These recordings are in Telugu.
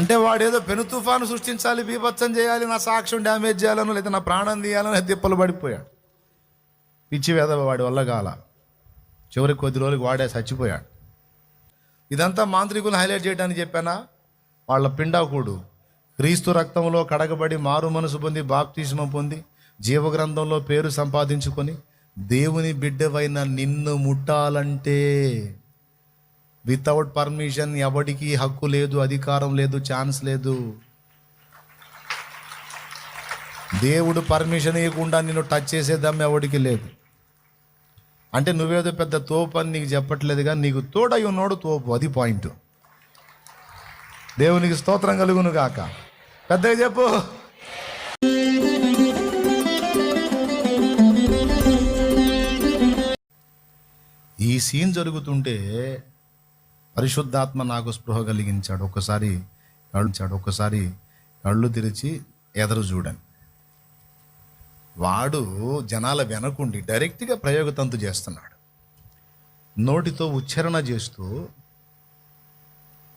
అంటే వాడేదో పెను తుఫాను సృష్టించాలి, బీభత్సం చేయాలి, నా సాక్ష్యం డ్యామేజ్ చేయాలను, లేదా నా ప్రాణం తీయాలని తిప్పలు పడిపోయాడు. పిచ్చి వేదవ వాడి వల్ల కాల. చివరికి కొద్ది రోజులకు వాడే చచ్చిపోయాడు. ఇదంతా మాంత్రికులు హైలైట్ చేయడానికి చెప్పానా? వాళ్ళ పిండాకుడు క్రీస్తు రక్తంలో కడగబడి మారు మనసు పొంది బాప్తిస్మం పొంది జీవగ్రంథంలో పేరు సంపాదించుకొని దేవుని బిడ్డవైన నిన్ను ముట్టాలంటే వితౌట్ పర్మిషన్ ఎవడికి హక్కు లేదు, అధికారం లేదు, ఛాన్స్ లేదు. దేవుడు పర్మిషన్ ఇవ్వకుండా నిన్ను టచ్ చేసేదమ్మ ఎవడికి లేదు. అంటే నువ్వేదో పెద్ద తోపు అని నీకు చెప్పట్లేదు, కానీ నీకు తోడై ఉన్నోడు తోపు, అది పాయింట్. దేవునికి స్తోత్రం కలుగును గాక. పెద్దగా చెప్పు. ఈ సీన్ జరుగుతుంటే పరిశుద్ధాత్మ నాకు స్పృహ కలిగించాడు. ఒక్కసారి కళ్ళు తెరిచి ఎదురు చూడండి. వాడు జనాల వెనకుండి డైరెక్ట్గా ప్రయోగతంతు చేస్తున్నాడు. నోటితో ఉచ్చారణ చేస్తూ,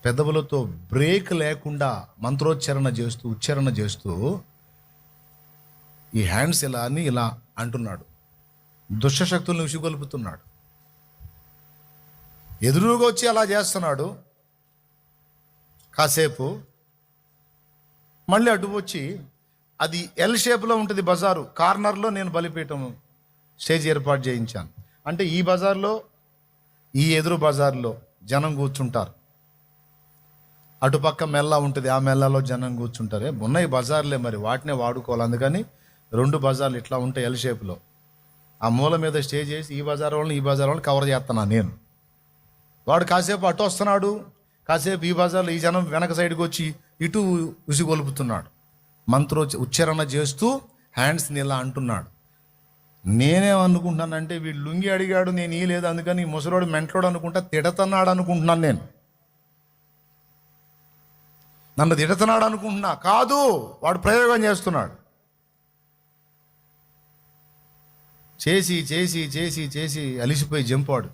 పెదవులతో బ్రేక్ లేకుండా మంత్రోచ్చారణ చేస్తూ ఉచ్చారణ చేస్తూ ఈ హ్యాండ్స్ ఇలా అని ఇలా అంటున్నాడు. దుష్టశక్తులను విసిగొల్పుతున్నాడు. ఎదురుగా వచ్చి అలా చేస్తున్నాడు. కాసేపు మళ్ళీ అటు వచ్చి, అది ఎల్ షేప్లో ఉంటుంది బజారు, కార్నర్లో నేను బలిపీఠం స్టేజ్ ఏర్పాటు చేయించాను. అంటే ఈ బజార్లో, ఈ ఎదురు బజార్లో జనం కూర్చుంటారు. అటుపక్క మెల్ల ఉంటుంది, ఆ మెల్లలో జనం కూర్చుంటారే. ఉన్నాయి బజార్లే, మరి వాటినే వాడుకోవాలి. అందుకని 2 బజార్లు ఇట్లా ఉంటాయి ఎల్ షేప్లో. ఆ మూల మీద స్టేజ్ చేసి ఈ బజార్ వాళ్ళని ఈ బజార్ వాళ్ళని కవర్ చేస్తున్నా నేను. వాడు కాసేపు అటు వస్తున్నాడు, కాసేపు ఈ బజార్లో ఈ జనం వెనక సైడ్కి వచ్చి ఇటు ఉసిగొలుపుతున్నాడు. ఉచ్చారణ చేస్తూ హ్యాండ్స్ని ఇలా అంటున్నాడు. నేనేమనుకుంటున్నానంటే వీడు లుంగి అడిగాడు, నేను ఈ లేదు, అందుకని ఈ ముసలోడు మెంట్లోడు అనుకుంటా తిడతన్నాడు అనుకుంటున్నాను. నేను నన్ను తిడతన్నాడు అనుకుంటున్నా. కాదు, వాడు ప్రయోగం చేస్తున్నాడు. చేసి చేసి చేసి చేసి అలిసిపోయి జంపాడు.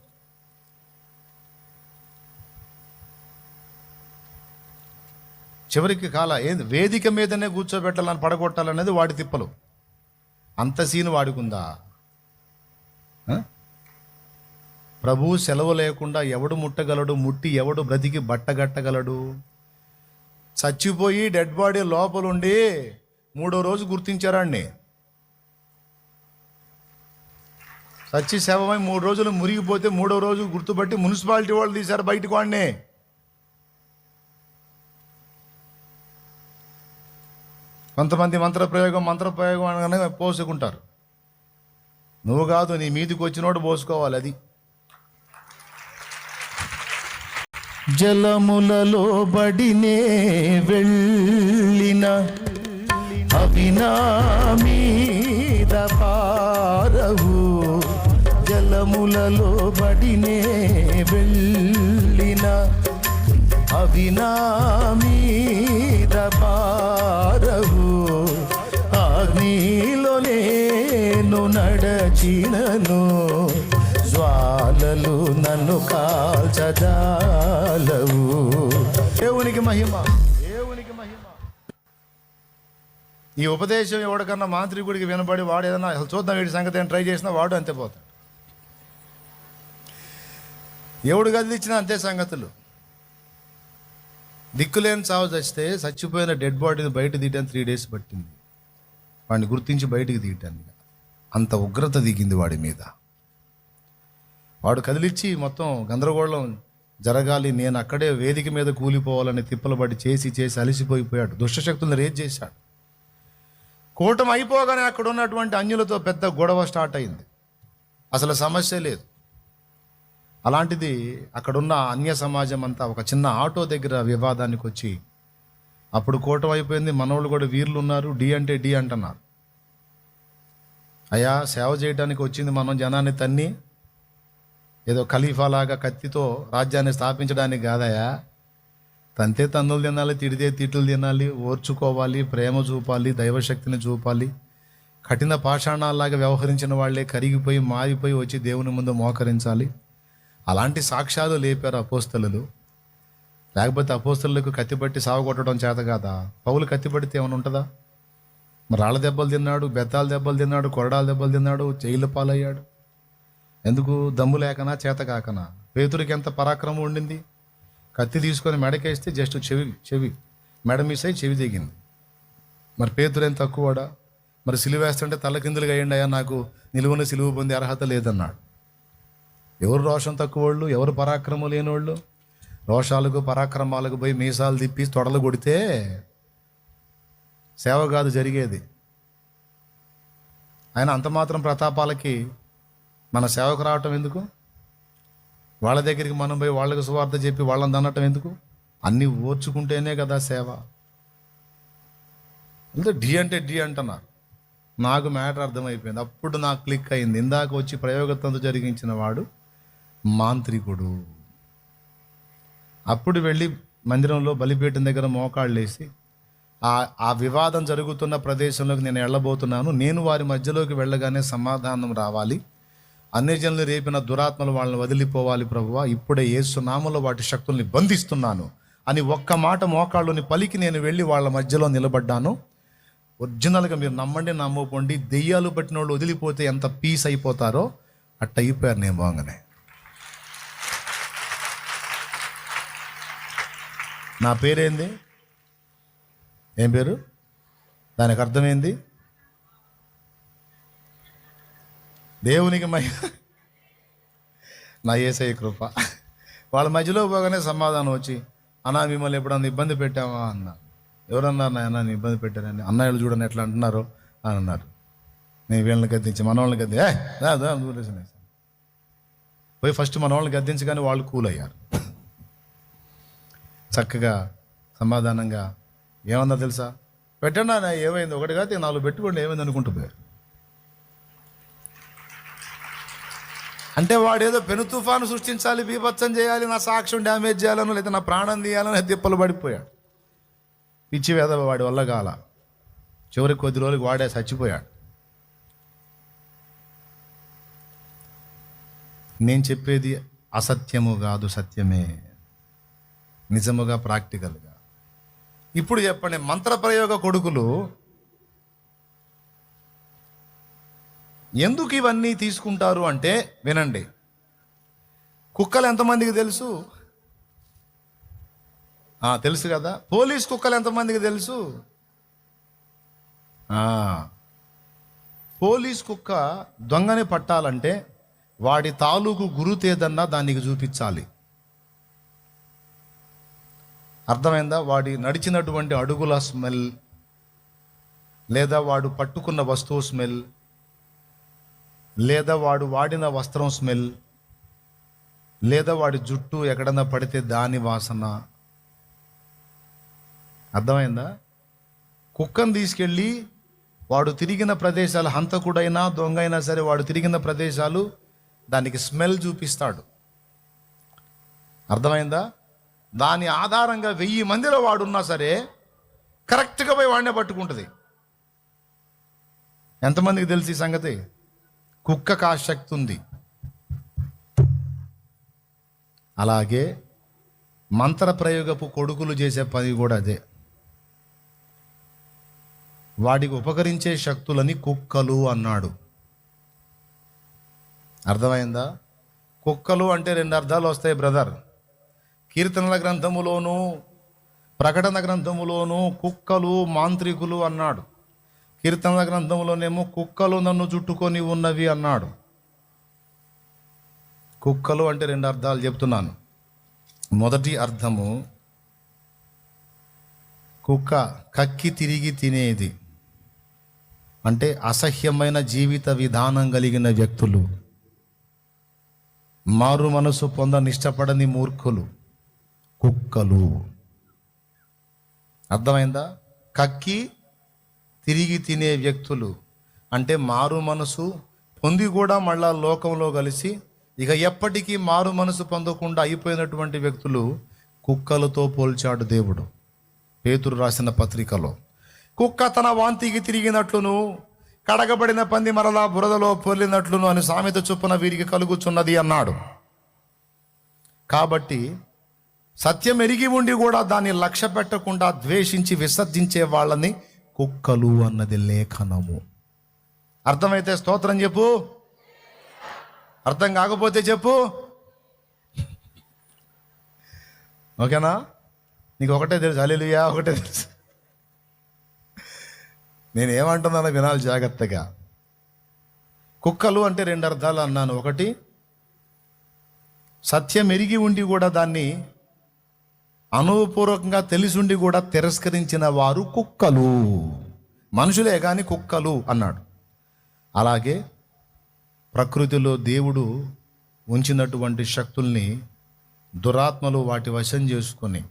చివరికి ఏంది వేదిక మీదనే కూర్చోబెట్టాలని, పడగొట్టాలనేది వాడి తిప్పలు. అంత సీను వాడుకుందా? ప్రభు సెలవు లేకుండా ఎవడు ముట్టగలడు? ముట్టి ఎవడు బ్రతికి బట్టగట్టగలడు? చచ్చిపోయి డెడ్ బాడీ లోపలుండి 3వ రోజు గుర్తించారాన్ని. చచ్చి శవమై 3 రోజులు మురిగిపోతే 3వ రోజు గుర్తుపట్టి మున్సిపాలిటీ వాళ్ళు తీశారు బయటకు వాడిని. కొంతమంది మంత్రప్రయోగం అనగానే పోసుకుంటారు. నువ్వు కాదు, నీ మీదికి వచ్చినోడు పోసుకోవాలి. అది జలములలో బడినే వెళ్ళిన అవినా మీద పారవు, జలములలో బడినే వెళ్ళిన అవినా మీద పారవు, అగ్నిలో నేను నడచినను జ్వాలలు నన్ను కాల్చజాలవు. దేవునికి మహిమ, దేవునికి మహిమ. ఈ ఉపదేశం ఎవడికన్నా మాంత్రికుడికి వినబడి వాడు ఏదన్నా అసలు చూద్దాం వీడి సంగతి ట్రై చేసినా వాడు అంతే పోతాడు. ఎవడు గదిలిచ్చినా అంతే సంగతులు. దిక్కులేని చావు చస్తే చచ్చిపోయిన డెడ్ బాడీని బయట తీయడానికి 3 days పట్టింది. వాడిని గుర్తించి బయటికి తీయటానికి అంత ఉగ్రత దిగింది వాడి మీద. వాడు కదిలిచ్చి మొత్తం గందరగోళం జరగాలి, నేను అక్కడే వేదిక మీద కూలిపోవాలని తిప్పలు పడి చేసి చేసి అలిసిపోయిపోయాడు. దుష్టశక్తులను రేజ్ చేశాడు. కూటమి అయిపోగానే అక్కడ ఉన్నటువంటి అన్యులతో పెద్ద గొడవ స్టార్ట్ అయింది. అసలు సమస్య లేదు. అలాంటిది అక్కడున్న అన్య సమాజం అంతా ఒక చిన్న ఆటో దగ్గర వివాదానికి వచ్చి, అప్పుడు కూటమి అయిపోయింది. మనోళ్ళు కూడా వీర్లు ఉన్నారు, డి అంటే డి అంటున్నారు. అయ్యా, సేవ చేయడానికి వచ్చింది మనం జనాన్ని తన్ని ఏదో ఖలీఫాలాగా కత్తితో రాజ్యాన్ని స్థాపించడానికి కాదయా. తంతే తన్నులు తినాలి, తిడితే తిట్లు తినాలి, ఓర్చుకోవాలి, ప్రేమ చూపాలి, దైవశక్తిని చూపాలి. కఠిన పాషాణాల్లాగా వ్యవహరించిన వాళ్ళే కరిగిపోయి మారిపోయి వచ్చి దేవుని ముందు మోకరించాలి. అలాంటి సాక్ష్యాలు లేపారు అపోస్తలులు. లేకపోతే అపోస్తలులకు కత్తిపట్టి సావగొట్టడం చేత కాదా? పౌలు కత్తిపడితే ఏమైనా ఉంటుందా? మరి రాళ్ళ దెబ్బలు తిన్నాడు, బెత్తాల దెబ్బలు తిన్నాడు, కొరడాల దెబ్బలు తిన్నాడు, జైలు పాలయ్యాడు. ఎందుకు? దమ్ము లేకనా, చేత కాకనా? పేతురికి ఎంత పరాక్రమం ఉండింది? కత్తి తీసుకొని మెడకేస్తే జస్ట్ చెవి మెడ మిస్ అయి చెవి తెగింది. మరి పేతురు ఏం తక్కువడా? మరి సిలువ వేస్తుంటే తలకిందులుగా అయ్యండి, అయ్యా నాకు నిలువున సిలువ పొందే అర్హత లేదన్నాడు. ఎవరు రోషం తక్కువ వాళ్ళు, ఎవరు పరాక్రమం లేనివాళ్ళు? రోషాలకు పరాక్రమాలకు పోయి మీసాలు తిప్పి తొడలు కొడితే సేవ కాదు జరిగేది. ఆయన అంత మాత్రం ప్రతాపాలకి మన సేవకు రావటం ఎందుకు? వాళ్ళ దగ్గరికి మనం పోయి వాళ్ళకి సువార్త చెప్పి వాళ్ళని దన్నటం ఎందుకు? అన్నీ ఓర్చుకుంటేనే కదా సేవ. అంటే డి అంటున్నారు. నాకు మ్యాటర్ అర్థమైపోయింది. అప్పుడు నాకు క్లిక్ అయింది. ఇందాక వచ్చి ప్రయోగతంతో జరిగించిన వాడు మాంత్రికుడు. అప్పుడు వెళ్ళి మందిరంలో బలిపీఠం దగ్గర మోకాళ్ళు వేసి ఆ వివాదం జరుగుతున్న ప్రదేశంలోకి నేను వెళ్ళబోతున్నాను, నేను వారి మధ్యలోకి వెళ్ళగానే సమాధానం రావాలి, అన్యజనులు రేపిన దురాత్మలు వాళ్ళని వదిలిపోవాలి ప్రభువా, ఇప్పుడే యేసు నామములో వాటి శక్తుల్ని బంధిస్తున్నాను అని ఒక్క మాట మోకాళ్ళని పలికి నేను వెళ్ళి వాళ్ళ మధ్యలో నిలబడ్డాను. ఒరిజినల్గా మీరు నమ్మండి నమ్మకండి, దెయ్యాలు పట్టిన వాళ్ళు వదిలిపోతే ఎంత పీస్ అయిపోతారో అట్ట అయిపోయారు. నేను బాగానే. నా పేరేంది? ఏం పేరు? దానికి అర్థమైంది దేవునికి నా యేసయ్య కృప. వాళ్ళ మధ్యలో పోగానే సమాధానం వచ్చి, అన్నా మిమ్మల్ని ఎప్పుడన్నా ఇబ్బంది పెట్టామా అన్నా. ఎవరన్నారు నాయన నేను ఇబ్బంది పెట్టానని? అన్నయ్యలు చూడని ఎట్లా అంటున్నారు అని అన్నారు. నేను వీళ్ళని గద్దించి మన వాళ్ళని గద్ది పోయి ఫస్ట్ మన వాళ్ళని గద్దించి కానీ వాళ్ళు కూల్ అయ్యారు. చక్కగా సమాధానంగా ఏమన్నా తెలుసా, పెట్టండి అన్న ఏమైంది, ఒకటి కాదు 4 పెట్టుకోండి ఏమైంది అనుకుంటూ పోయారు. అంటే వాడు ఏదో పెను తుఫాను సృష్టించాలి, బీభత్సం చేయాలి, నా సాక్ష్యం డ్యామేజ్ చేయాలను, లేదా నా ప్రాణం తీయాలని తిప్పలు పడిపోయాడు. పిచ్చి వేద వాడి వల్ల కాల. చివరికి కొద్ది రోజులకి వాడే చచ్చిపోయాడు. నేను చెప్పేది అసత్యము కాదు, సత్యమే, నిజముగా ప్రాక్టికల్గా. ఇప్పుడు చెప్పండి, మంత్రప్రయోగ కొడుకులు ఎందుకు ఇవన్నీ తీసుకుంటారు అంటే, వినండి, కుక్కలు ఎంతమందికి తెలుసు? తెలుసు కదా. పోలీస్ కుక్కలు ఎంతమందికి తెలుసు? పోలీస్ కుక్క దొంగని పట్టాలంటే వాడి తాలూకు గురుతేదన్నా దానికి చూపించాలి. అర్థమైందా? వాడి నడిచినటువంటి అడుగుల స్మెల్, లేదా వాడు పట్టుకున్న వస్తువు స్మెల్, లేదా వాడు వాడిన వస్త్రం స్మెల్, లేదా వాడి జుట్టు ఎక్కడన్నా పడితే దాని వాసన. అర్థమైందా? కుక్కను తీసుకెళ్ళి వాడు తిరిగిన ప్రదేశాలు, హంతకుడైనా దొంగ అయినా సరే వాడు తిరిగిన ప్రదేశాలు దానికి స్మెల్ చూపిస్తాడు. అర్థమైందా? దాని ఆధారంగా 1000 మందిలో వాడున్నా సరే కరెక్ట్గా పోయి వాడినే పట్టుకుంటుంది. ఎంతమందికి తెలిసి ఈ సంగతి? కుక్కకు ఆ శక్తి ఉంది. అలాగే మంత్ర ప్రయోగపు కొడుకులు చేసే పని కూడా అదే. వాడికి ఉపకరించే శక్తులని కుక్కలు అన్నాడు. అర్థమైందా? కుక్కలు అంటే 2 అర్థాలు వస్తాయి బ్రదర్. కీర్తనల గ్రంథములోను ప్రకటన గ్రంథములోను కుక్కలు మాంత్రికులు అన్నాడు. కీర్తనల గ్రంథంలోనేమో కుక్కలు నన్ను చుట్టుకొని ఉన్నవి అన్నాడు. కుక్కలు అంటే 2 అర్థాలు చెప్తున్నాను. మొదటి అర్థము, కుక్క కక్కి తిరిగి తినేది, అంటే అసహ్యమైన జీవిత విధానం కలిగిన వ్యక్తులు, మారు మనసు పొందనిష్టపడని మూర్ఖులు కుక్కలు. అర్థమైందా? కక్కి తిరిగి తినే వ్యక్తులు అంటే మారు మనసు పొంది కూడా మళ్ళా లోకంలో కలిసి ఇక ఎప్పటికీ మారు మనసు పొందకుండా అయిపోయినటువంటి వ్యక్తులు కుక్కలతో పోల్చాడు దేవుడు. పేతురు రాసిన పత్రికలో, కుక్క తన వాంతికి తిరిగినట్లును కడగబడిన పంది మరలా బురదలో పొర్లినట్లును అని సామెత చొప్పున వీరికి కలుగుచున్నది అన్నాడు. కాబట్టి సత్యం ఎరిగి ఉండి కూడా దాన్ని లక్ష్య పెట్టకుండా ద్వేషించి విసర్జించే వాళ్ళని కుక్కలు అన్నది లేఖనము. అర్థమైతే స్తోత్రం చెప్పు, అర్థం కాకపోతే చెప్పు. ఓకేనా? నీకు ఒకటే తెలుసు, హల్లెలూయా ఒకటే తెలుసు. నేను ఏమంటున్నానో వినాలి జాగ్రత్తగా. కుక్కలు అంటే 2 అర్థాలు అన్నాను. ఒకటి, సత్యం ఎరిగి ఉండి కూడా దాన్ని అనుభవపూర్వకంగా తెలిసుండి కూడా తిరస్కరించిన వారు కుక్కలు. మనుషులే కానీ కుక్కలు అన్నాడు. అలాగే ప్రకృతిలో దేవుడు ఉంచినటువంటి శక్తుల్ని దురాత్మలు వాటి వశం చేసుకొని,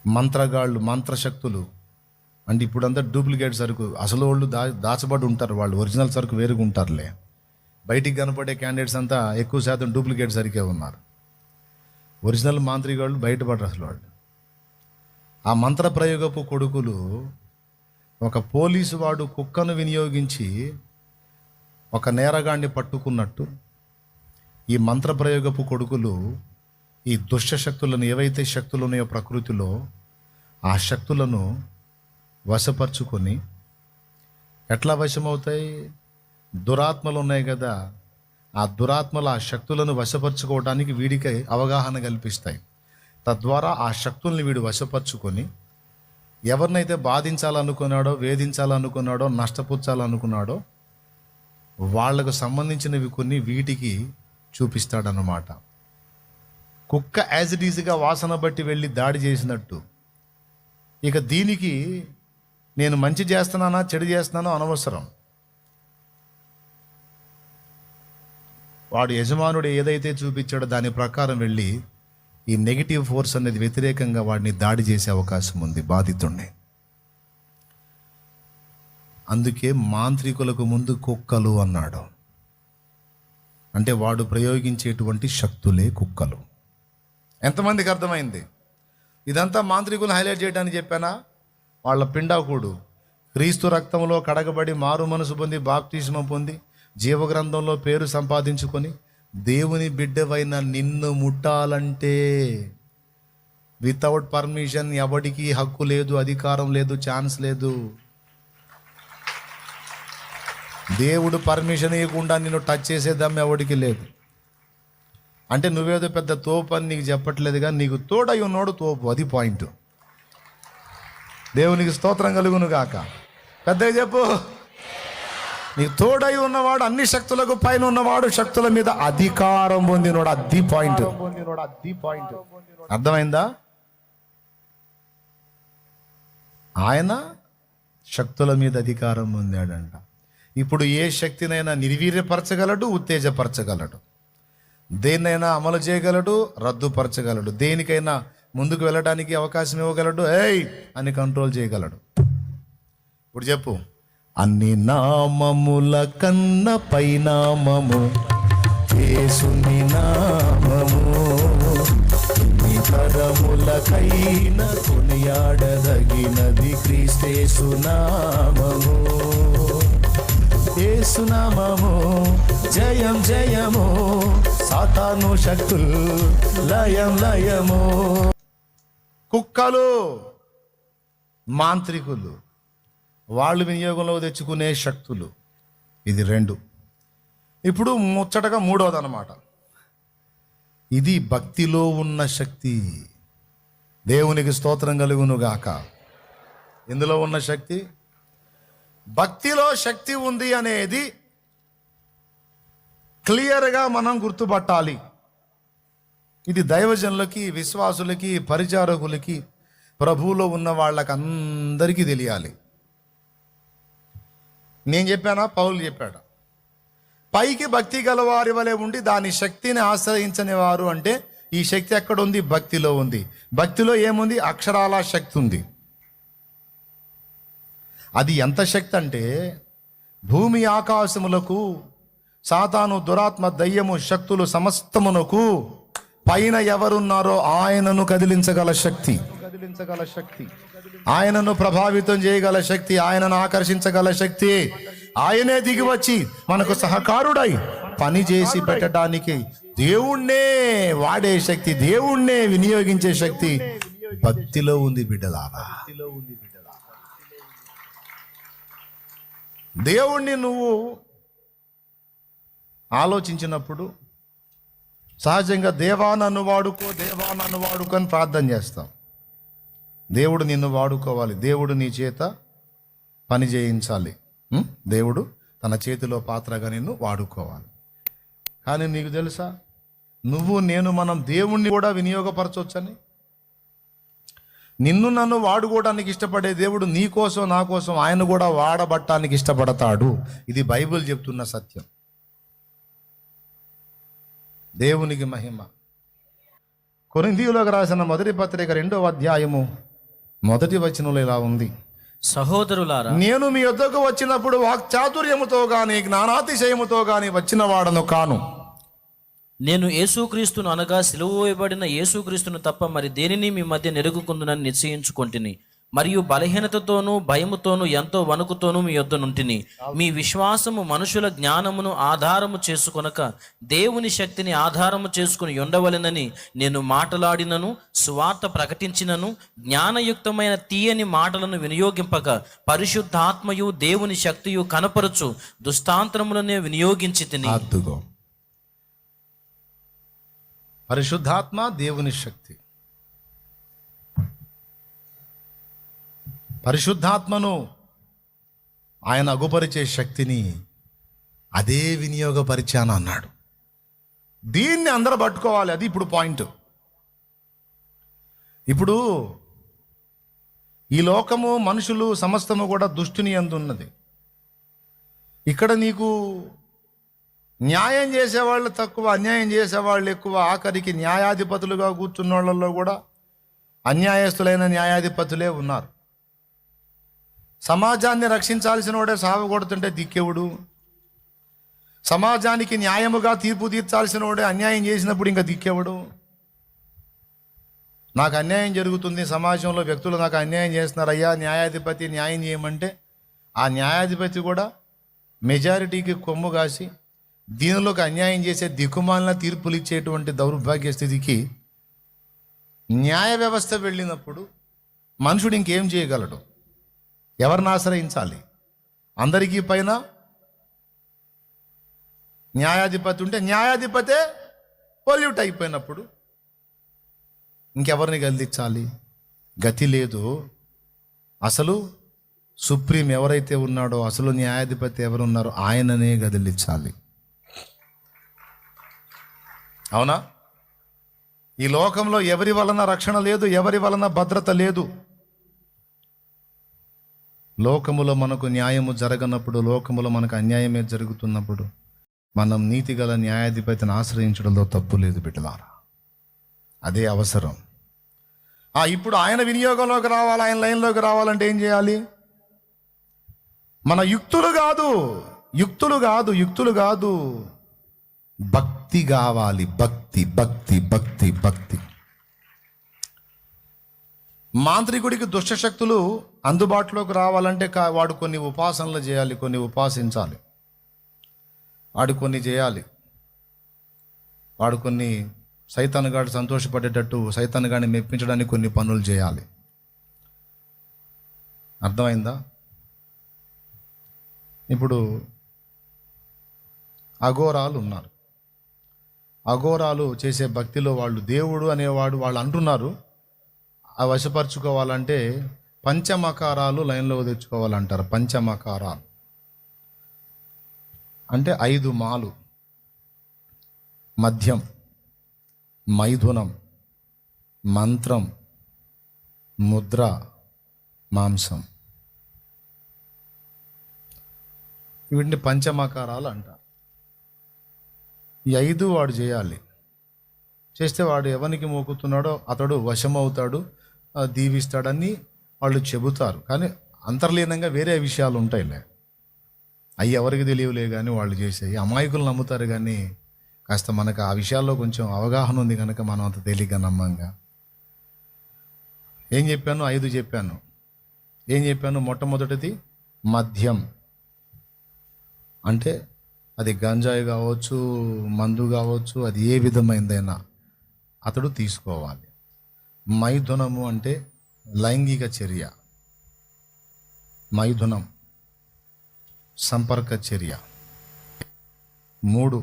మంత్రగాళ్ళు, మంత్రశక్తులు అంటే ఇప్పుడంతా డూప్లికేట్ సరుకు, అసలు వాళ్ళు దాచబడి ఉంటారు, వాళ్ళు ఒరిజినల్ సరుకు వేరుగా ఉంటారులే. బయటికి కనపడే క్యాండిడేట్స్ అంతా ఎక్కువ శాతం డూప్లికేట్ సరికే ఉన్నారు. ఒరిజినల్ మాంత్రికాళ్ళు బయటపడరు అసలు వాళ్ళు. ఆ మంత్ర ప్రయోగపు కొడుకులు, ఒక పోలీసు వాడు కుక్కను వినియోగించి ఒక నేరగాడిని పట్టుకున్నట్టు, ఈ మంత్ర ప్రయోగపు కొడుకులు ఈ దుష్ట శక్తులను, ఏవైతే శక్తులు ఉన్నాయో ప్రకృతిలో, ఆ శక్తులను వశపరుచుకొని, ఎట్లా వశమవుతాయి? దురాత్మలు ఉన్నాయి కదా, ఆ దురాత్మలు ఆ శక్తులను వశపరుచుకోవడానికి వీడికి అవగాహన కల్పిస్తాయి. తద్వారా ఆ శక్తుల్ని వీడు వశపరుచుకొని ఎవరినైతే బాధించాలనుకున్నాడో, వేధించాలనుకున్నాడో, నష్టపుచ్చాలనుకున్నాడో వాళ్లకు సంబంధించినవి కొన్ని వీటికి చూపిస్తాడన్నమాట. కుక్క యాజ్ ఇట్ ఈజ్గా వాసన బట్టి వెళ్ళి దాడి చేసినట్టు. ఇక దీనికి నేను మంచి చేస్తున్నానా చెడు చేస్తున్నానో అనవసరం. వాడు యజమానుడు ఏదైతే చూపించాడో దాని ప్రకారం వెళ్ళి ఈ నెగిటివ్ ఫోర్స్ అనేది వ్యతిరేకంగా వాడిని దాడి చేసే అవకాశం ఉంది, బాధితుడిని. అందుకే మాంత్రికులకు ముందు కుక్కలు అన్నాడు. అంటే వాడు ప్రయోగించేటువంటి శక్తులే కుక్కలు. ఎంతమందికి అర్థమైంది? ఇదంతా మాంత్రికులు హైలైట్ చేయడానికి చెప్పానా? వాళ్ళ పిండాకుడు క్రీస్తు రక్తంలో కడగబడి మారు మనసు పొంది బాప్తిస్మం పొంది జీవగ్రంథంలో పేరు సంపాదించుకొని దేవుని బిడ్డవైన నిన్ను ముట్టాలంటే వితౌట్ పర్మిషన్ ఎవడికి హక్కు లేదు, అధికారం లేదు, ఛాన్స్ లేదు. దేవుడు పర్మిషన్ ఇవ్వకుండా నిన్ను టచ్ చేసేద్దాం ఎవడికి లేదు. అంటే నువ్వేదో పెద్ద తోపు అని నీకు చెప్పట్లేదు, కానీ నీకు తోడై ఉన్నోడు తోపు, అది పాయింట్. దేవునికి స్తోత్రం కలుగును గాక. పెద్దగా చెప్పు. నీకు తోడై ఉన్నవాడు, అన్ని శక్తులకు పైన ఉన్నవాడు, శక్తుల మీద అధికారం పొందినోడు, అది పాయింట్. అర్థమైందా? ఆయన శక్తుల మీద అధికారం పొందాడంట. ఇప్పుడు ఏ శక్తినైనా నిర్వీర్యపరచగలడు, ఉత్తేజపరచగలడు. దేన్నైనా అమలు చేయగలడు, రద్దుపరచగలడు. దేనికైనా ముందుకు వెళ్ళడానికి అవకాశం ఇవ్వగలడు, ఏయ్ అని కంట్రోల్ చేయగలడు. ఇప్పుడు చెప్పు. అన్ని నామముల కన్న పైనామము యేసుని నామము, ఎన్ని తరములకైన కొనియాడదగినది క్రీస్తేసు నామము. యేసు నామము జయం జయము, సాతాను శక్తులు లయం లయము. కుక్కలు, మాంత్రికులు, వాళ్ళు వినియోగంలో తెచ్చుకునే శక్తులు. ఇది 2. ఇప్పుడు ముచ్చటగా 3వది అన్నమాట. ఇది భక్తిలో ఉన్న శక్తి. దేవునికి స్తోత్రం కలుగును గాక. ఎందులో ఉన్న శక్తి? భక్తిలో శక్తి ఉంది అనేది క్లియర్గా మనం గుర్తుపట్టాలి. ఇది దైవజనులకి, విశ్వాసులకి, పరిచారకులకి, ప్రభువులో ఉన్న వాళ్ళకి అందరికీ తెలియాలి. నేను చెప్పానా? పౌలు చెప్పాడు. పైకి భక్తి గలవారి వలె ఉండి దాని శక్తిని ఆశ్రయించని వారు, అంటే ఈ శక్తి ఎక్కడ ఉంది? భక్తిలో ఉంది. భక్తిలో ఏముంది? అక్షరాల శక్తి ఉంది. అది ఎంత శక్తి అంటే భూమి ఆకాశములకు, సాతాను, దురాత్మ, దయ్యము, శక్తులు సమస్తమునకు పైన ఎవరున్నారో ఆయనను కదిలించగల శక్తి, ఆయనను ప్రభావితం చేయగల శక్తి, ఆయనను ఆకర్షించగల శక్తి. ఆయనే దిగి వచ్చి మనకు సహకారుడై పని చేసి పెట్టడానికి దేవుణ్ణే వాడే శక్తి, దేవుణ్ణే వినియోగించే శక్తి భక్తిలో ఉంది బిడ్డలారా. దేవుణ్ణి నువ్వు ఆలోచించినప్పుడు సహజంగా దేవా నన్ను వాడుకో, దేవా నన్ను వాడుకో అని ప్రార్థన చేస్తాం. దేవుడు నిన్ను వాడుకోవాలి, దేవుడు నీ చేత పని చేయించాలి, దేవుడు తన చేతిలో పాత్రగా నిన్ను వాడుకోవాలి. కానీ నీకు తెలుసా, నువ్వు నేను మనం దేవుణ్ణి కూడా వినియోగపరచవచ్చని. నిన్ను నన్ను వాడుకోవడానికి ఇష్టపడే దేవుడు నీ కోసం నా కోసం ఆయన కూడా వాడబట్టానికి ఇష్టపడతాడు. ఇది బైబిల్ చెప్తున్న సత్యం. దేవునికి మహిమ. కొరింథీయులకు రాసిన మొదటి పత్రిక 2వ అధ్యాయము 1వ వచనంలో ఇలా ఉంది: సహోదరులారా, నేను మీ యొద్దకు వచ్చినప్పుడు వాక్చాతుర్యముతో గాని జ్ఞానాతిశయముతో గాని వచ్చిన వాడను కాను. నేను యేసుక్రీస్తును అనగా సిలువ వేయబడిన యేసుక్రీస్తును తప్ప మరి దేనిని మీ మధ్య నెరుగుకుందునని నిశ్చయించుకొంటిని. మరియు బలహీనతతోనూ భయముతోనూ ఎంతో వణుకుతోనూ మీ యొద్ద నుంటిని. మీ విశ్వాసము మనుషుల జ్ఞానమును ఆధారము చేసుకొనక దేవుని శక్తిని ఆధారము చేసుకుని ఉండవలెనని నేను మాటలాడినను సువార్త ప్రకటించినను జ్ఞానయుక్తమైన తీయని మాటలను వినియోగింపక పరిశుద్ధాత్మయు దేవుని శక్తియు కనపరచు దుస్తాంతరములనే వినియోగించి తిని. పరిశుద్ధాత్మ దేవుని శక్తి. పరిశుద్ధాత్మను ఆయన అగుపరిచే శక్తిని అదే వినియోగపరిచాను అన్నాడు. దీన్ని అందరూ పట్టుకోవాలి. అది ఇప్పుడు పాయింట్. ఇప్పుడు ఈ లోకము, మనుషులు, సమస్తము కూడా దుష్టుని యందు ఉన్నది. ఇక్కడ నీకు న్యాయం చేసేవాళ్ళు తక్కువ, అన్యాయం చేసేవాళ్ళు ఎక్కువ. ఆఖరికి న్యాయాధిపతులుగా కూర్చున్న వాళ్ళల్లో కూడా అన్యాయస్తులైన న్యాయాధిపతులే ఉన్నారు. సమాజాన్ని రక్షించాల్సిన వాడే సావగొడుతుంటే దిక్కెవుడు? సమాజానికి న్యాయముగా తీర్పు తీర్చాల్సిన వాడే అన్యాయం చేసినప్పుడు ఇంకా దిక్కెవుడు? నాకు అన్యాయం జరుగుతుంది, సమాజంలో వ్యక్తులు నాకు అన్యాయం చేస్తున్నారు, అయ్యా న్యాయాధిపతి న్యాయం చేయమంటే ఆ న్యాయాధిపతి కూడా మెజారిటీకి కొమ్ము కాసి దీనిలోకి అన్యాయం చేసే దిక్కుమాలిన తీర్పులు ఇచ్చేటువంటి దౌర్భాగ్య స్థితికి న్యాయ వ్యవస్థ వెళ్ళినప్పుడు మనుషుడు ఇంకేం చేయగలడు? ఎవరిని ఆశ్రయించాలి? అందరికీ పైన న్యాయాధిపతి ఉంటే న్యాయాధిపతే పొల్యూట్ అయిపోయినప్పుడు ఇంకెవరిని గద్దించాలి? గతి లేదు. అసలు సుప్రీం ఎవరైతే ఉన్నాడో, అసలు న్యాయాధిపతి ఎవరున్నారో ఆయననే గదిలించాలి. అవునా? ఈ లోకంలో ఎవరి వలన రక్షణ లేదు, ఎవరి వలన భద్రత లేదు. లోకములో మనకు న్యాయము జరగనప్పుడు, లోకములో మనకు అన్యాయమే జరుగుతున్నప్పుడు మనం నీతిగల న్యాయాధిపతిని ఆశ్రయించడంలో తప్పు లేదు బిడ్డలారా. అదే అవసరం. ఇప్పుడు ఆయన వినియోగంలోకి రావాలి, ఆయన లైన్లోకి రావాలంటే ఏం చేయాలి? మన యుక్తులు కాదు, భక్తి కావాలి. భక్తి భక్తి భక్తి భక్తి. మాంత్రికుడికి దుష్టశక్తులు అందుబాటులోకి రావాలంటే వాడు కొన్ని ఉపాసనలు చేయాలి, కొన్ని ఉపాసించాలి, వాడు కొన్ని చేయాలి. వాడు కొన్ని సైతానుగాడు సంతోషపడేటట్టు, సైతానుగాడిని మెప్పించడానికి కొన్ని పనులు చేయాలి. అర్థమైందా? ఇప్పుడు అఘోరాలు ఉన్నారు. అఘోరాలు చేసే భక్తిలో వాళ్ళు దేవుడు అనేవాడు వాళ్ళు అంటున్నారు. ఆ వశపరుచుకోవాలంటే పంచమకారాలు లైన్లో తెచ్చుకోవాలంటారు. పంచమకారాలు అంటే 5 మాలు: మద్యం, మైథునం, మంత్రం, ముద్ర, మాంసం. వీటిని పంచమకారాలు అంటారు. ఈ 5 వాడు చేయాలి. చేస్తే వాడు ఎవరికి మోకుతున్నాడో అతడు వశమవుతాడు, దీవిస్తాడని వాళ్ళు చెబుతారు. కానీ అంతర్లీనంగా వేరే విషయాలు ఉంటాయిలే. అవి ఎవరికి తెలియలే కానీ వాళ్ళు చేసేవి. అమాయకులు నమ్ముతారు కానీ కాస్త మనకు ఆ విషయాల్లో కొంచెం అవగాహన ఉంది కనుక మనం అంత తేలిగ్గా నమ్మంగా. ఏం చెప్పాను? 5 చెప్పాను. ఏం చెప్పాను? మొట్టమొదటిది మద్యం. అంటే అది గంజాయి కావచ్చు, మందు కావచ్చు, అది ఏ విధమైనదైనా అతడు తీసుకోవాలి. మైథునము అంటే లైంగిక చర్య, మైథునం సంపర్క చర్య. 3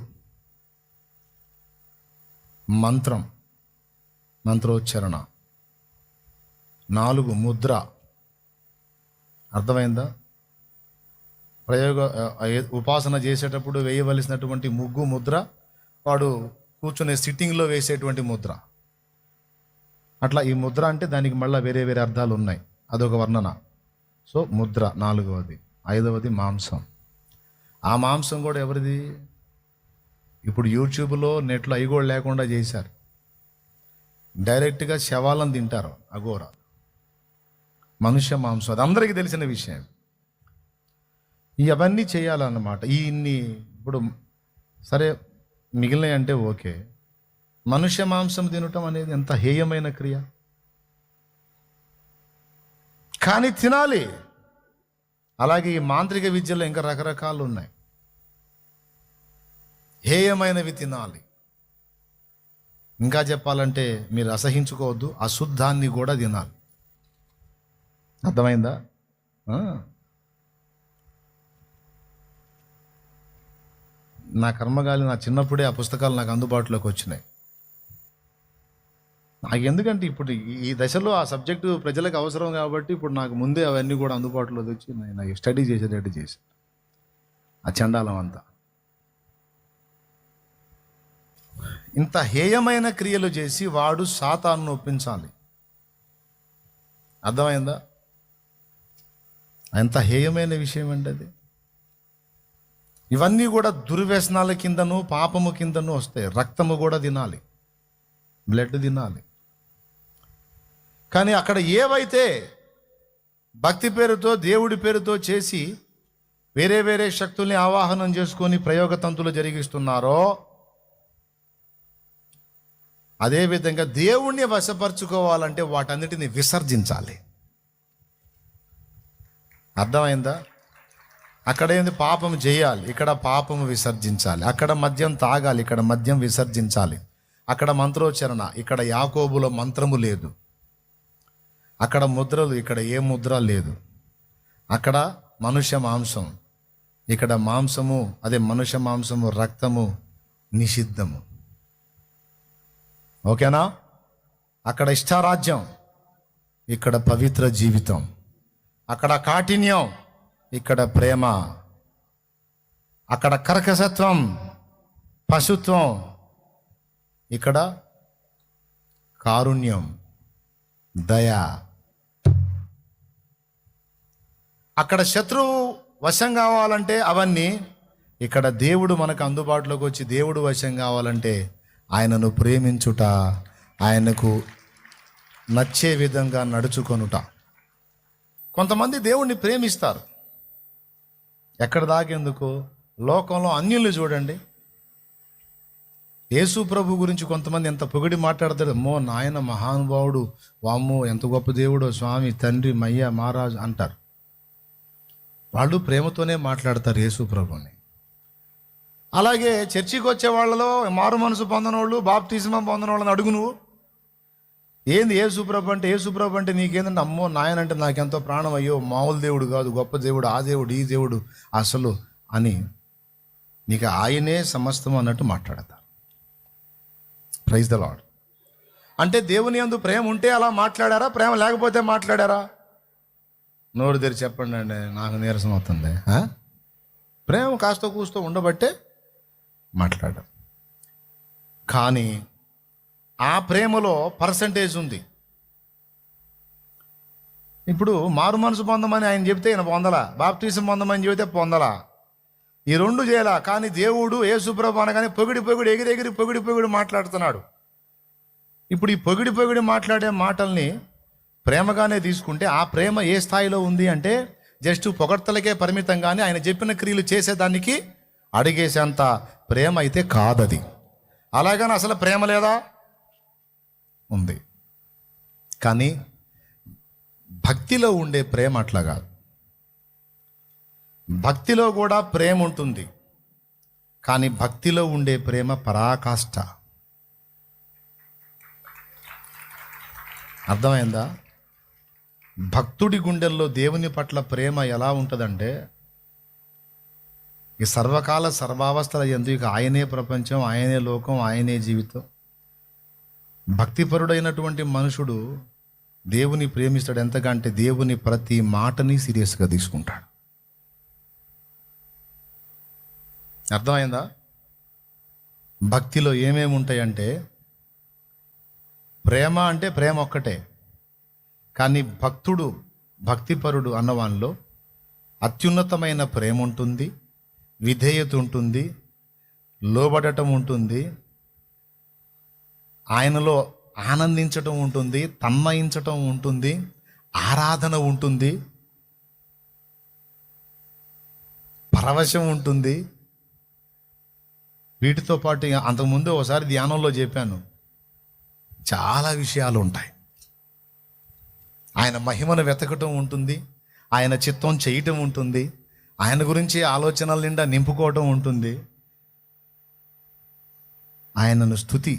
మంత్రోచ్చరణ. 4 ముద్ర. అర్థమైందా? ఉపాసన చేసేటప్పుడు వేయవలసినటువంటి ముగ్గు ముద్ర, వాడు కూర్చునే సిట్టింగ్లో వేసేటువంటి ముద్ర. అట్లా ఈ ముద్ర అంటే దానికి మళ్ళీ వేరే వేరే అర్థాలు ఉన్నాయి, అదొక వర్ణన. సో ముద్ర 4వది. 5వది మాంసం. ఆ మాంసం కూడా ఎవరిది? ఇప్పుడు యూట్యూబ్లో నెట్లో అవి కూడా లేకుండా చేశారు. డైరెక్ట్గా శవాలను తింటారు అఘోర. మనుష్య మాంసం, అది అందరికీ తెలిసిన విషయం. ఇవన్నీ చేయాలన్నమాట. ఇన్ని ఇప్పుడు సరే మిగిలినవి అంటే ఓకే, మనుష్య మాంసం తినటం అనేది ఎంత హేయమైన క్రియ. కానీ తినాలి. అలాగే ఈ మాంత్రిక విద్యలో ఇంకా రకరకాలు ఉన్నాయి. హేయమైనవి తినాలి. ఇంకా చెప్పాలంటే మీరు అసహించుకోవద్దు, అశుద్ధాన్ని కూడా తినాలి. అర్థమైందా? నా కర్మగాలి నా చిన్నప్పుడే ఆ పుస్తకాలు నాకు అందుబాటులోకి వచ్చినాయి. నాకు ఎందుకంటే ఇప్పుడు ఈ దశలో ఆ సబ్జెక్టు ప్రజలకు అవసరం కాబట్టి ఇప్పుడు నాకు ముందే అవన్నీ కూడా అందుబాటులోకి వచ్చి నేను స్టడీ చేసేటట్టు చేసి ఆ చండాలం అంతా. ఇంత హేయమైన క్రియలు చేసి వాడు సాతాను ఒప్పించాలి. అర్థమైందా? ఎంత హేయమైన విషయం అండి అది. ఇవన్నీ కూడా దుర్వ్యసనాల కిందను పాపము కిందను వస్తాయి. రక్తము కూడా తినాలి, బ్లడ్ తినాలి. కానీ అక్కడ ఏవైతే భక్తి పేరుతో దేవుడి పేరుతో చేసి వేరే వేరే శక్తుల్ని ఆవాహనం చేసుకొని ప్రయోగతంతులు జరిగిస్తున్నారో, అదేవిధంగా దేవుణ్ణి వశపరుచుకోవాలంటే వాటన్నిటిని విసర్జించాలి. అర్థమైందా? అక్కడ ఏంది? పాపం చేయాలి, ఇక్కడ పాపము విసర్జించాలి. అక్కడ మద్యం తాగాలి, ఇక్కడ మద్యం విసర్జించాలి. అక్కడ మంత్రోచ్చరణ, ఇక్కడ యాకోబులో మంత్రము లేదు. అక్కడ ముద్రలు, ఇక్కడ ఏ ముద్ర లేదు. అక్కడ మనుష్య మాంసం, ఇక్కడ మాంసము, అదే మనుష్య మాంసము, రక్తము నిషిద్ధము. ఓకేనా? అక్కడ ఇష్టారాజ్యం, ఇక్కడ పవిత్ర జీవితం. అక్కడ కాఠిన్యం, ఇక్కడ ప్రేమ. అక్కడ కర్కశత్వం, పశుత్వం, ఇక్కడ కారుణ్యం, దయ. అక్కడ శత్రువు వశం కావాలంటే అవన్నీ, ఇక్కడ దేవుడు మనకు అందుబాటులోకి వచ్చి దేవుడు వశం కావాలంటే ఆయనను ప్రేమించుట, ఆయనకు నచ్చే విధంగా నడుచుకొనుట. కొంతమంది దేవుణ్ణి ప్రేమిస్తారు. ఎక్కడ దాకేందుకు? లోకంలో అన్యుల్ని చూడండి. యేసు ప్రభు గురించి కొంతమంది ఎంత పొగిడి మాట్లాడతారు. అమ్మో నాయన మహానుభావుడు, వామ్మో ఎంత గొప్ప దేవుడో, స్వామి, తండ్రి, మయ్య, మహారాజు అంటారు. వాళ్ళు ప్రేమతోనే మాట్లాడతారు యేసు ప్రభుని. అలాగే చర్చికి వచ్చే వాళ్ళలో మారు మనసు పొందనోళ్ళు, బాప్తిజం పొందనోళ్ళని అడుగు నువ్వు. ఏంది యేసుప్రభు అంటే? యేసుప్రభు అంటే నీకేందంటే, అమ్మో నాయనంటే నాకెంతో ప్రాణం, అయ్యో మామూలు దేవుడు కాదు, గొప్ప దేవుడు, ఆ దేవుడు, ఈ దేవుడు అసలు అని నీకు ఆయనే సమస్తం అన్నట్టు మాట్లాడతారు. Praise the Lord. అంటే దేవుని యందు ప్రేమ ఉంటే అలా మాట్లాడారా? ప్రేమ లేకపోతే మాట్లాడారా? నోరు తెరిచి చెప్పండి అండి, నాకు నీరసం అవుతుంది. ప్రేమ కాస్త కూస్తూ ఉండబట్టే మాట్లాడారు. కానీ ఆ ప్రేమలో పర్సంటేజ్ ఉంది. ఇప్పుడు మారు మనసు పొందమని ఆయన చెబితే ఈయన పొందలా, బాప్తిజం పొందమని చెబితే పొందలా. ఈ రెండు చేయాల. కానీ దేవుడు యేసుప్రభు అనగానే పొగిడి ఎగిరి మాట్లాడుతున్నాడు. ఇప్పుడు ఈ పొగిడి మాట్లాడే మాటల్ని ప్రేమగానే తీసుకుంటే ఆ ప్రేమ ఏ స్థాయిలో ఉంది అంటే జస్ట్ పొగడ్తలకే పరిమితంగానే ఆయన చెప్పిన క్రియలు చేసేదానికి అడిగేసేంత ప్రేమ అయితే కాదది. అలాగని అసలు ప్రేమ లేదా? ఉంది. కానీ భక్తిలో ఉండే ప్రేమ అట్లా కాదు. భక్తిలో కూడా ప్రేమ ఉంటుంది. కానీ భక్తిలో ఉండే ప్రేమ పరాకాష్ట. అర్థమైందా? భక్తుడి గుండెల్లో దేవుని పట్ల ప్రేమ ఎలా ఉంటుందంటే, ఈ సర్వకాల సర్వావస్థల యందు ఇక ఆయనే ప్రపంచం, ఆయనే లోకం, ఆయనే జీవితం. భక్తిపరుడైనటువంటి మనుషుడు దేవుని ప్రేమిస్తాడు. ఎంతగా అంటే దేవుని ప్రతి మాటని సీరియస్గా తీసుకుంటాడు. అర్థమైందా? భక్తిలో ఏమేమి ఉంటాయంటే, ప్రేమ అంటే ప్రేమ ఒక్కటే, కానీ భక్తిపరుడు అన్నవానిలో అత్యున్నతమైన ప్రేమ ఉంటుంది, విధేయత ఉంటుంది, లోబడటం ఉంటుంది, ఆయనలో ఆనందించటం ఉంటుంది, తన్మయించటం ఉంటుంది, ఆరాధన ఉంటుంది, పరవశం ఉంటుంది. వీటితో పాటు అంతకుముందు ఒకసారి ధ్యానంలో చెప్పాను, చాలా విషయాలు ఉంటాయి. ఆయన మహిమను వెతకటం ఉంటుంది, ఆయన చిత్తం చేయటం ఉంటుంది, ఆయన గురించి ఆలోచనల నిండా నింపుకోవటం ఉంటుంది, ఆయనను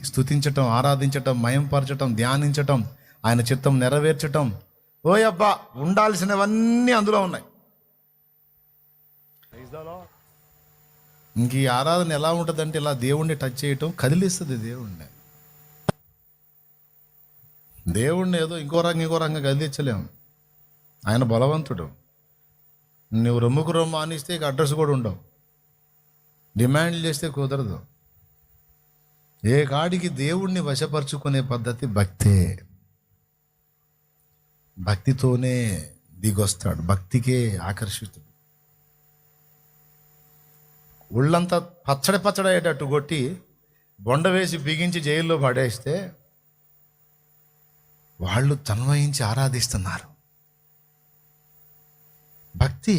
స్తుతించటం, ఆరాధించటం, మయంపరచటం, ధ్యానించటం, ఆయన చిత్తం నెరవేర్చటం. ఓయబ్బా, ఉండాల్సినవన్నీ అందులో ఉన్నాయి. ఇంక ఈ ఆరాధన ఎలా ఉంటుందంటే, ఇలా దేవుణ్ణి టచ్ చేయటం కదిలిస్తుంది. దేవుణ్ణి ఏదో ఇంకో రంగం కదిలించలేము. ఆయన బలవంతుడు. నువ్వు రొమ్ముకు రొమ్ము ఆనిస్తే ఇక అడ్రస్ కూడా ఉండవు. డిమాండ్లు చేస్తే కుదరదు. ఏ కాడికి దేవుణ్ణి వశపరుచుకునే పద్ధతి భక్తే. భక్తితోనే దిగొస్తాడు, భక్తికే ఆకర్షితుడు. ఒళ్ళంతా పచ్చడయ్యేటట్టు కొట్టి బొండ వేసి బిగించి జైల్లో పడేస్తే వాళ్ళు తన్వయించి ఆరాధిస్తున్నారు. భక్తి,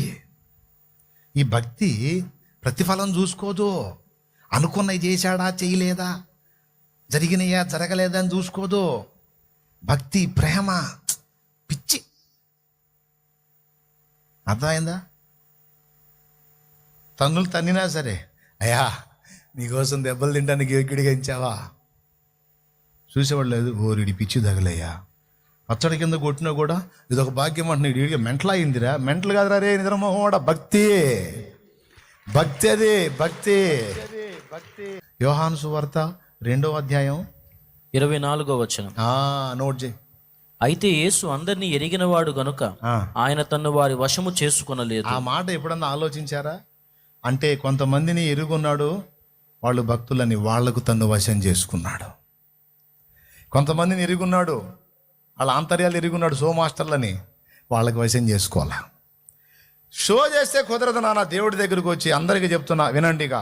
ఈ భక్తి ప్రతిఫలం చూసుకోదు. అనుకున్నవి చేశాడా చేయలేదా, జరిగినయా జరగలేదా అని చూసుకోదు. భక్తి ప్రేమ పిచ్చి. అర్థమైందా? తన్నులు తన్నినా సరే, అయ్యా నీకోసం దెబ్బలు తింటానికి ఎక్కడికి ఎంచావా, చూసేవాడు లేదు. ఓరిడి పిచ్చి తగలయ్యా, పచ్చడి కింద కొట్టినా కూడా ఇదొక భాగ్యం అంటున్నాడు. ఇడిగా మెంటల్ అయిందిరా. మెంటల్ కాదురా రే నిద్రమోహం. భక్తి, భక్తి, అది భక్తి. యోహాను సువార్త 2వ అధ్యాయం 24వ వచనం. నోట్ చేయి. అయితే యేసు అందరినీ ఎరిగినవాడు గనుక ఆయన తన్ను వారి వశము చేసుకొనలేదు. ఆ మాట ఎప్పుడన్నా ఆలోచించారా? అంటే కొంతమందిని ఎరుగున్నాడు, వాళ్ళు భక్తులని, వాళ్లకు తన్ను వశం చేసుకున్నాడు. కొంతమందిని ఎరుగున్నాడు, వాళ్ళ ఆంతర్యాలు ఎరుగున్నాడు, షో మాస్టర్లని, వాళ్ళకి వశం చేసుకోవాలా. షో చేస్తే కుదరదు నాన్న. దేవుడి దగ్గరికి వచ్చి అందరికీ చెప్తున్నా వినండిగా,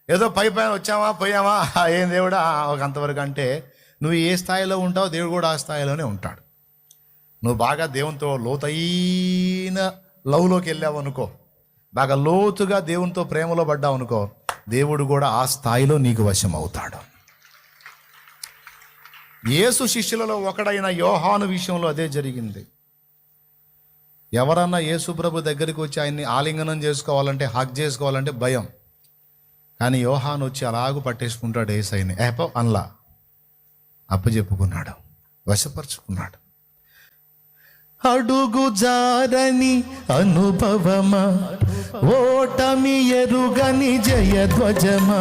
ఏదో పైన వచ్చామా పోయామా, ఏం దేవుడా ఒక అంతవరకు. అంటే నువ్వు ఏ స్థాయిలో ఉంటావో దేవుడు కూడా ఆ స్థాయిలోనే ఉంటాడు. నువ్వు బాగా దేవునితో లోతైన లవ్లోకి వెళ్ళావు అనుకో, బాగా లోతుగా దేవునితో ప్రేమలో పడ్డావు అనుకో, దేవుడు కూడా ఆ స్థాయిలో నీకు వశం అవుతాడు. యేసు శిష్యులలో ఒకడైన యోహాను విషయంలో అదే జరిగింది. ఎవరన్నా యేసు ప్రభు దగ్గరికి వచ్చి ఆయన్ని ఆలింగనం చేసుకోవాలంటే, హక్ చేసుకోవాలంటే భయం. కానీ యోహాను వచ్చి అలాగూ పట్టేసుకుంటాడు యేసయ్యని. అనలా, అప్పచెప్పుకున్నాడు, వశపరుచుకున్నాడు. అడుగు జారని అనుభవమా, ఓటమి ఎరుగని జయధ్వజమా,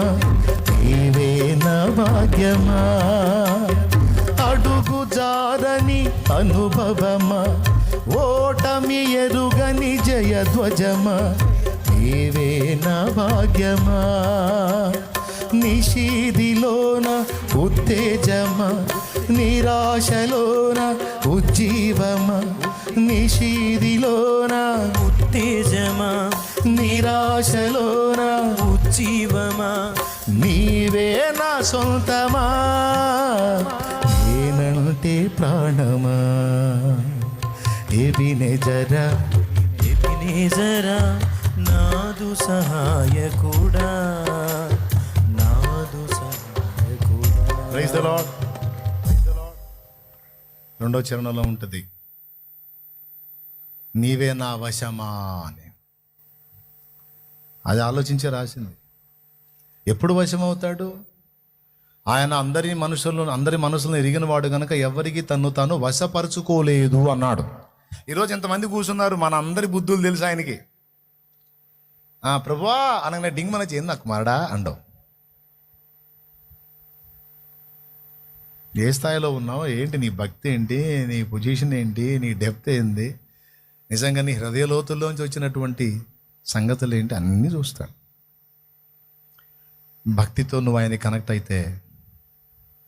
నీవే నా భాగ్యమా. అడుగు జారని అనుభవమా, ఓటమి ఎరుగని జయధ్వజమా, నీవే నా భాగ్యమా. నిషీదిలోన ఉత్తేజమా, నిరాశలోన ఉజ్జీవమా. నిషీదిలోన ఉత్తేజమా, నిరాశలోన ఉజ్జీవమా, నీవే నా సొంతమా. నేనంటే ప్రాణమా, ఎబినెజరా నాదు సహాయకుడా, నాదు సహాయకుడా. Praise the lord. 2వ చరణంలో ఉంటుంది, నీవే నా వశమా అని. అది ఆలోచించే రాసింది. ఎప్పుడు వశమవుతాడు? ఆయన అందరి మనసులను ఎరిగిన వాడు గనక ఎవరికి తన్ను తాను వశపరుచుకోలేదు అన్నాడు. ఈరోజు ఎంతమంది కూర్చున్నారు, మన అందరి బుద్ధులు తెలుసు ఆయనకి. ప్రభువా అనగానే డింగ్ మన చేయండి నాకు మారడా అండవు. ఏ స్థాయిలో ఉన్నావు, ఏంటి నీ భక్తి ఏంటి, నీ పొజిషన్ ఏంటి, నీ డెప్త్ ఏంటి, నిజంగా నీ హృదయ లోతుల్లోంచి వచ్చినటువంటి సంగతులు ఏంటి అన్నీ చూస్తాడు. భక్తితో నువ్వు ఆయన్ని కనెక్ట్ అయితే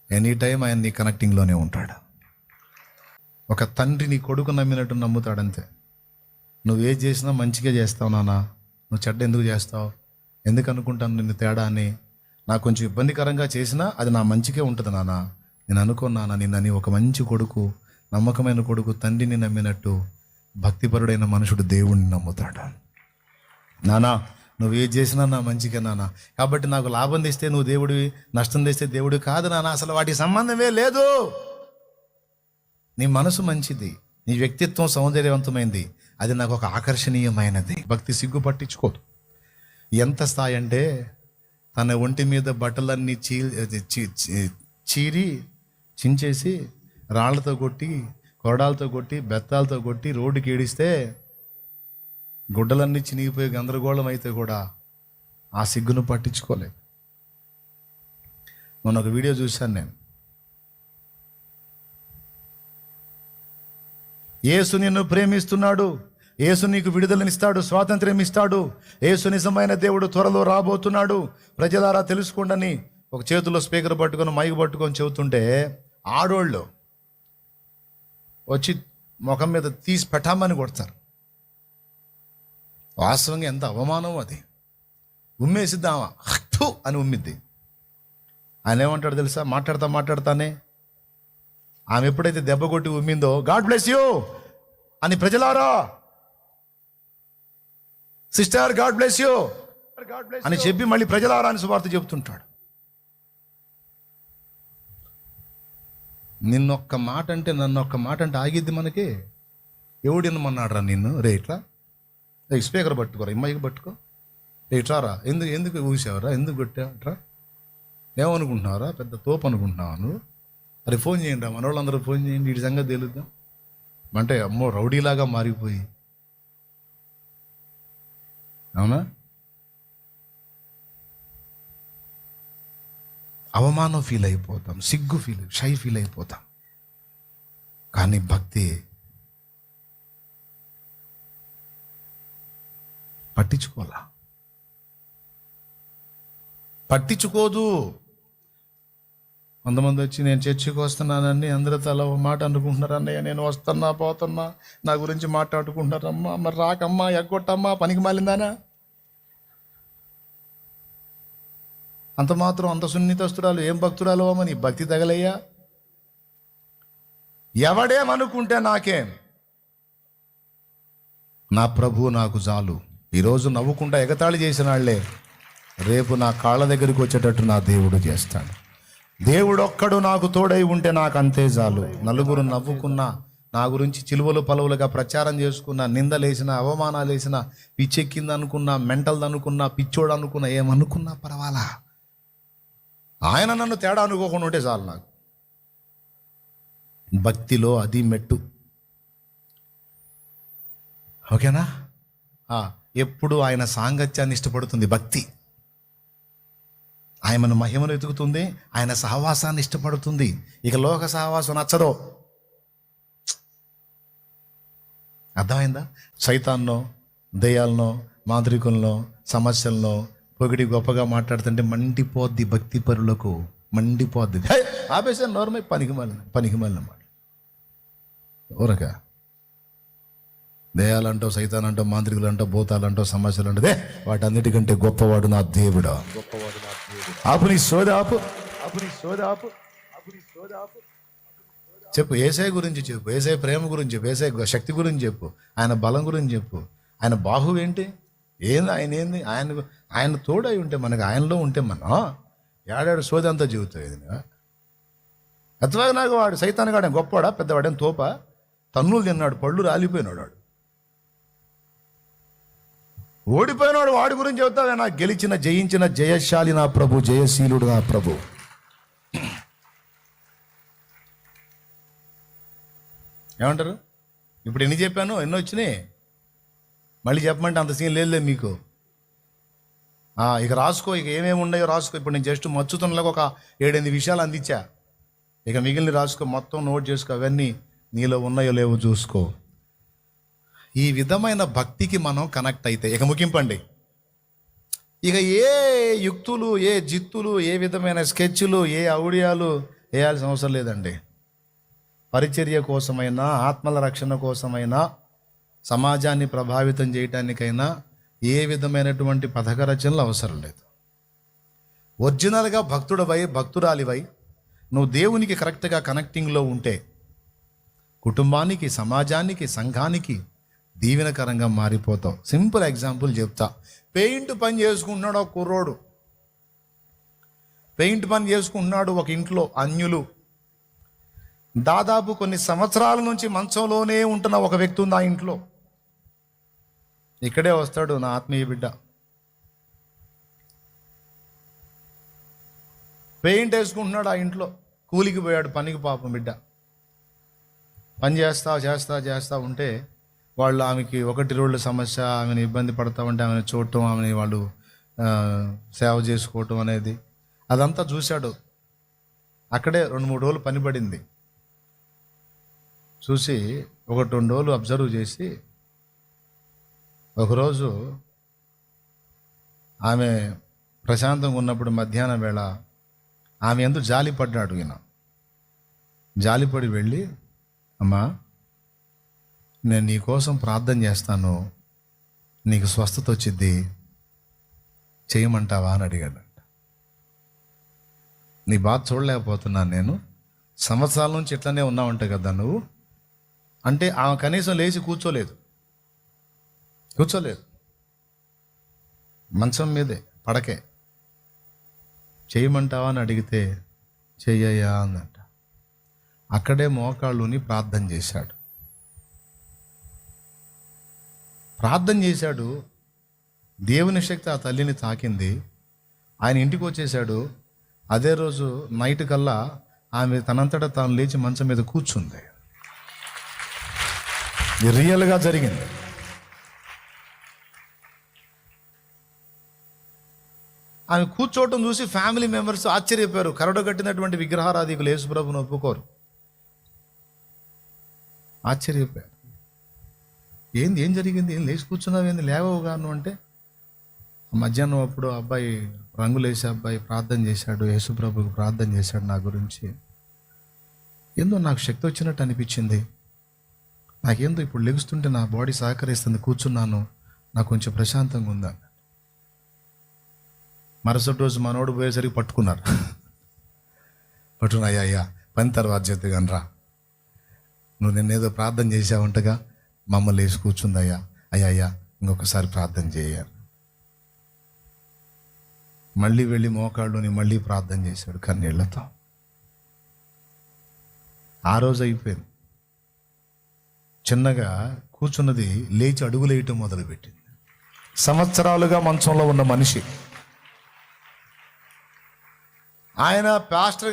ఎనీ టైం ఆయన నీ కనెక్టింగ్లోనే ఉంటాడు. ఒక తండ్రి నీ కొడుకు నమ్మినట్టు నమ్ముతాడంతే. నువ్వు ఏది చేసినా మంచిగా చేస్తావు నాన్న, నువ్వు చెడ్డ ఎందుకు చేస్తావు, ఎందుకు అనుకుంటాను నిన్ను తేడా అని. నాకు కొంచెం ఇబ్బందికరంగా చేసినా అది నా మంచికే ఉంటుంది నాన్న, నేను అనుకున్నానా నిన్నని. ఒక మంచి కొడుకు, నమ్మకమైన కొడుకు తండ్రిని నమ్మినట్టు భక్తిపరుడైన మనుషుడు దేవుణ్ణి నమ్ముతాడు. నానా నువ్వు ఏది చేసినా నా మంచిగా నాన్న, కాబట్టి నాకు లాభం తెస్తే నువ్వు దేవుడివి, నష్టం తెస్తే దేవుడివి కాదు నాన్న, అసలు వాటికి సంబంధమే లేదు. నీ మనసు మంచిది, నీ వ్యక్తిత్వం సౌందర్యవంతమైంది, అది నాకు ఒక ఆకర్షణీయమైనది. భక్తి సిగ్గు పట్టించుకోదు. ఎంత స్థాయి అంటే తన ఒంటి మీద బట్టలన్నీ చీరి చించేసి రాళ్లతో కొట్టి, కొరడాలతో కొట్టి, బెత్తాలతో కొట్టి రోడ్డుకి ఏడిస్తే గుడ్డలన్నీ చినిగిపోయి గందరగోళం అయితే కూడా ఆ సిగ్గును పట్టించుకోలేదు. మొన్న ఒక వీడియో చూశాను నేను. యేసు నిన్ను ప్రేమిస్తున్నాడు, యేసు నీకు విడుదలనిస్తాడు, స్వాతంత్ర్యం ఇస్తాడు, యేసు నిజమైన దేవుడు త్వరలో రాబోతున్నాడు, ప్రజలారా తెలుసుకోండి ఒక చేతిలో స్పీకర్ పట్టుకొని మైక్ పట్టుకొని చెబుతుంటే ఆడోళ్ళు వచ్చి ముఖం మీద తీసి పెట్టామని కొడతారు. వాస్తవంగా ఎంత అవమానం అది. ఉమ్మేసిద్దామా హక్తు అని ఉమ్మిద్ది. ఆయన ఏమంటాడు తెలుసా, మాట్లాడతానే ఆమె ఎప్పుడైతే దెబ్బ కొట్టి ఉమ్మిందో గాడ్ బ్లెస్ యూ అని, ప్రజలారా సిస్టర్ గాడ్ బ్లెస్ యూ అని చెప్పి మళ్ళీ ప్రజలారా అని సువార్త చెబుతుంటాడు. నిన్నొక్క మాట అంటే నన్నొక్క మాట అంటే ఆగిద్ది మనకి. ఎవడినమన్నాడు రా నిన్ను, రే ఇట్లా స్పీకర్ పట్టుకోరా, ఇమ్మాయికి పట్టుకో, ఇట్రారా, ఎందుకు ఊసావరా, ఎందుకు కొట్టావట్రా, ఏమనుకుంటున్నావురా, పెద్ద తోపు అనుకుంటున్నావా నువ్వు, అరే ఫోన్ చేయండి రా, మన వాళ్ళందరూ ఫోన్ చేయండి, వీటి సంగతి తెలుద్దాం అంటే అమ్మో రౌడీలాగా మారిపోయి. అవునా? అవమానం ఫీల్ అయిపోతాం, సిగ్గు షై ఫీల్ అయిపోతాం. కానీ భక్తి పట్టించుకోదు. కొంతమంది వచ్చి నేను చర్చికి వస్తున్నానని అందరూ తల మాట అనుకుంటున్నారు, అన్నయ్య నేను వస్తున్నా పోతున్నా నా గురించి మాట్లాడుకుంటున్నారమ్మా, మరి రాకమ్మా, ఎగ్గొట్టమ్మా, పనికి మాలిందానా, అంత మాత్రం అంత సున్నితస్తురాలు ఏం భక్తురాలు అమ్మని భక్తి తగలయ్యా. ఎవడేమనుకుంటే నాకేం, నా ప్రభు నాకు చాలు. ఈరోజు నవ్వుకుంటా ఎగతాళి చేసిన వాళ్ళే రేపు నా కాళ్ళ దగ్గరికి వచ్చేటట్టు నా దేవుడు చేస్తాడు. దేవుడు ఒక్కడు నాకు తోడై ఉంటే నాకు అంతే చాలు. నలుగురు నవ్వుకున్నా, నా గురించి చిలువలు పలువులుగా ప్రచారం చేసుకున్నా, నిందలేసిన, అవమానాలు వేసిన, పిచ్చెక్కింది అనుకున్నా, మెంటల్ అనుకున్నా, పిచ్చోడు అనుకున్నా, ఏమనుకున్నా పర్వాలా, ఆయన నన్ను తేడా అనుకోకుండా ఉంటే చాలు నాకు. భక్తిలో అది మెట్టు. ఓకేనా? ఎప్పుడు ఆయన సాంగత్యాన్ని ఇష్టపడుతుంది భక్తి. ఆయన మహిమను వెతుకుతుంది, ఆయన సహవాసాన్ని ఇష్టపడుతుంది. ఇక లోక సహవాసం నచ్చదో. అర్థమైందా? సైతాన్నో, దెయ్యాలనో, మాంత్రికులనో, సమస్యలను పొగిడి గొప్పగా మాట్లాడుతుంటే మండిపోద్ది. భక్తి పరులకు మండిపోద్ది. ఆపేసాను నోరమై పనికి మాలిన మాట. ఊరక దెయ్యాలంటావు, సైతాన్ అంటావు, మాంత్రికులు అంటావు, భూతాలు అంటావు, సమస్యలు అంటే వాటన్నిటికంటే గొప్పవాడు నా దేవుడు. ఆపు నీ సోది, ఆపు. చెప్పు యేసయ్య గురించి చెప్పు, యేసయ్య ప్రేమ గురించి చెప్పు, యేసయ్య శక్తి గురించి చెప్పు, ఆయన బలం గురించి చెప్పు. ఆయన బాహువు ఏంటి, ఆయన ఏంది, ఆయన తోడై ఉంటే మనకి, ఆయనలో ఉంటే మనం ఏడాడు సోది అంతా జీవితం. ఇది అథవాగా నాకు వాడు సైతాన్ గాడు గొప్పవాడా, పెద్దవాడేం తోప, తన్నులు తిన్నాడు, పళ్ళు రాలిపోయినాడు వాడు. ఓడిపోయినాడు వాడి గురించి చెబుతావేనా? గెలిచిన జయించిన జయశాలి నా ప్రభు, జయశీలుడు నా ప్రభు. ఏమంటారు? ఇప్పుడు ఎన్ని చెప్పాను, ఎన్ని వచ్చినాయి? మళ్ళీ చెప్పమంటే అంత సీన్ లేదులే మీకు. ఇక రాసుకో, ఇక ఏమేమి ఉన్నాయో రాసుకో. ఇప్పుడు నేను జస్ట్ మచ్చుతున్నలాగా ఒక 7-8 విషయాలు అందించా. ఇక మిగిలిన రాసుకో, మొత్తం నోట్ చేసుకో, అవన్నీ నీలో ఉన్నాయో లేవో చూసుకో. ఈ విధమైన భక్తికి మనం కనెక్ట్ అయితే ఇక ముగింపండి. ఇక ఏ యుక్తులు, ఏ జిత్తులు, ఏ విధమైన స్కెచ్లు, ఏ ఔడియాలు వేయాల్సిన అవసరం లేదండి. పరిచర్య కోసమైనా, ఆత్మల రక్షణ కోసమైనా, సమాజాన్ని ప్రభావితం చేయటానికైనా ఏ విధమైనటువంటి పథక రచనలు అవసరం లేదు. ఒరిజినల్గా భక్తురాలివై నువ్వు దేవునికి కరెక్ట్గా కనెక్టింగ్లో ఉంటే కుటుంబానికి, సమాజానికి, సంఘానికి దీవెనకరంగా మారిపోతావు. సింపుల్ ఎగ్జాంపుల్ చెప్తా. పెయింట్ పని చేసుకుంటున్నాడు ఒక కుర్రోడు, పెయింట్ పని చేసుకుంటున్నాడు ఒక ఇంట్లో. అన్యులు దాదాపు కొన్ని సంవత్సరాల నుంచి మంచంలోనే ఉంటున్న ఒక వ్యక్తి ఉంది ఆ ఇంట్లో. ఇక్కడే వస్తాడు నా ఆత్మీయ బిడ్డ. పెయింట్ వేసుకుంటున్నాడు ఆ ఇంట్లో. కూలికి పోయాడు పనికి, పాపం బిడ్డ. పని చేస్తా ఉంటే వాళ్ళు ఆమెకి 1-2 సమస్య, ఆమెను ఇబ్బంది పడతా ఉంటే ఆమెను చూడటం, ఆమెని వాళ్ళు సేవ చేసుకోవటం అనేది అదంతా చూశాడు. అక్కడే 2-3 రోజులు పని పడింది. చూసి 1-2 రోజులు అబ్జర్వ్ చేసి ఒకరోజు ఆమె ప్రశాంతంగా ఉన్నప్పుడు మధ్యాహ్నం వేళ ఆమె ఎందుకు జాలిపడ్డాడు. ఈయన జాలిపడి వెళ్ళి, అమ్మా నేను నీ కోసం ప్రార్థన చేస్తాను, నీకు స్వస్థత వచ్చిద్ది, చేయమంటావా అని అడిగాడంట. నీ బాధ చూడలేకపోతున్నాను నేను, సంవత్సరాల నుంచి ఇట్లనే ఉన్నావంట కదా నువ్వు అంటే. ఆమె కనీసం లేచి కూర్చోలేదు, మంచం మీదే పడకే. చేయమంటావా అని అడిగితే చెయ్యయ్యా అందంట. అక్కడే మోకాళ్ళుని ప్రార్థన చేశాడు. దేవుని శక్తి ఆ తల్లిని తాకింది. ఆయన ఇంటికి వచ్చేసాడు. అదే రోజు నైట్ కల్లా ఆమె తనంతటా తాను లేచి మంచం మీద కూర్చుంది. ఇది రియల్గా జరిగింది. ఆమె కూర్చోవటం చూసి ఫ్యామిలీ మెంబర్స్ ఆశ్చర్యపోయారు. కరడగట్టినటువంటి విగ్రహారాధికులు యేసుప్రభుని ఒప్పుకోరు. ఆశ్చర్యపోయారు. ఏం జరిగింది, ఏం లేచి కూర్చున్నావు, ఏంది లేవవుగాను అంటే, మధ్యాహ్నం అప్పుడు అబ్బాయి రంగులేసే అబ్బాయి ప్రార్థన చేశాడు, యేసుప్రభుకి ప్రార్థన చేశాడు నా గురించి. ఏందో నాకు శక్తి వచ్చినట్టు అనిపించింది. నాకేందో ఇప్పుడు లెగుస్తుంటే నా బాడీ సహకరిస్తుంది, కూర్చున్నాను, నాకు కొంచెం ప్రశాంతంగా ఉందా. మరుసటి రోజు మనోడు పోయేసరికి పట్టుకున్నారు. అయ్యా పని తర్వాత చేద్దాం రా, నువ్వు నిన్నేదో ప్రార్థన చేసావంటగా, మమ్మల్ని వేసి కూర్చుందయ్యా, అయ్యా ఇంకొకసారి ప్రార్థన చేయాలి. మళ్ళీ వెళ్ళి మోకాళ్ళుని మళ్ళీ ప్రార్థన చేశాడు కన్నీళ్లతో. ఆ రోజు అయిపోయింది. చిన్నగా కూర్చున్నది లేచి అడుగులేయటం మొదలుపెట్టింది. సంవత్సరాలుగా మంచంలో ఉన్న మనిషి. ఆయన పాస్టర్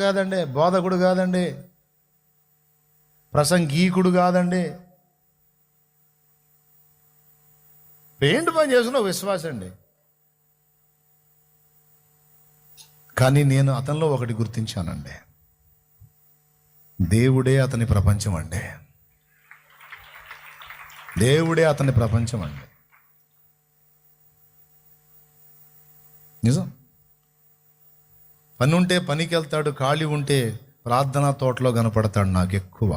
కాదండి, బోధకుడు కాదండి, ప్రసంగీకుడు కాదండి, పెయింట్ పని చేస్తున్న విశ్వాసం అండి. కానీ నేను అతనిలో ఒకటి గుర్తించానండి, దేవుడే అతని ప్రపంచం అండి. దేవుడే అతని ప్రపంచం అండి. నిజం. పని ఉంటే పనికి వెళ్తాడు, ఖాళీ ఉంటే ప్రార్థనా తోటలో కనపడతాడు. నాకు ఎక్కువ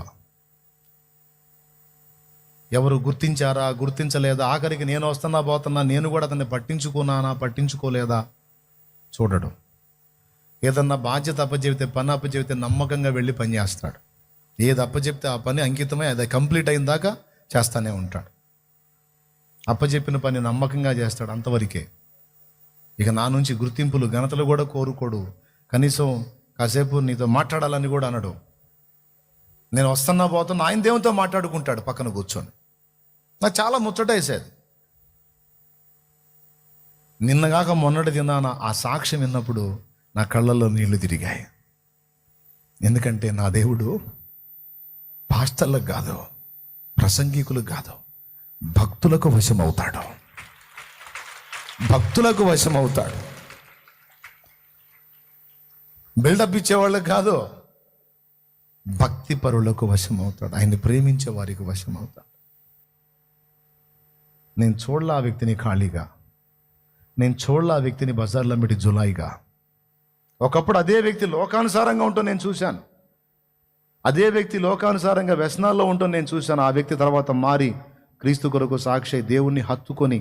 ఎవరు గుర్తించారా, గుర్తించలేదా, ఆఖరికి నేను వస్తున్నా పోతున్నా నేను కూడా అతన్ని పట్టించుకున్నానా, పట్టించుకోలేదా చూడడు. ఏదన్నా బాధ్యత అప్పచెబితే, పని అప్పచెబితే నమ్మకంగా వెళ్ళి పని చేస్తాడు. ఏది అప్పచెప్తే ఆ పని అంకితమై అది కంప్లీట్ అయిన దాకా చేస్తానే ఉంటాడు. అప్పచెప్పిన పని నమ్మకంగా చేస్తాడు, అంతవరకే. ఇక నా నుంచి గుర్తింపులు, ఘనతలు కూడా కోరుకోడు. కనీసం కాసేపు నీతో మాట్లాడాలని కూడా అనడు. నేను వస్తున్నా పోతున్నా ఆయన దేవునితో మాట్లాడుకుంటాడు పక్కన కూర్చొని. నాకు చాలా ముచ్చట వేసేది. నిన్నగాక మొన్నటి దినాన ఆ సాక్ష్యం విన్నప్పుడు నా కళ్ళల్లో నీళ్లు తిరిగాయి. ఎందుకంటే నా దేవుడు పాస్టర్లకు కాదు, ప్రసంగికులకు కాదు, భక్తులకు వశమవుతాడు. భక్తులకు వశమవుతాడు. బిల్డప్ ఇచ్చేవాళ్ళకి కాదు, భక్తి పరులకు వశమవుతాడు. ఆయన్ని ప్రేమించే వారికి వశమవుతాడు. నేను చూడలే ఆ వ్యక్తిని ఖాళీగా, నేను చూడలే ఆ వ్యక్తిని బజార్లో పెట్టి జులాయిగా. ఒకప్పుడు అదే వ్యక్తి లోకానుసారంగా ఉంటూ నేను చూశాను. అదే వ్యక్తి లోకానుసారంగా వ్యసనాల్లో ఉంటూ నేను చూశాను. ఆ వ్యక్తి తర్వాత మారి క్రీస్తు కొరకు సాక్షి దేవుణ్ణి హత్తుకొని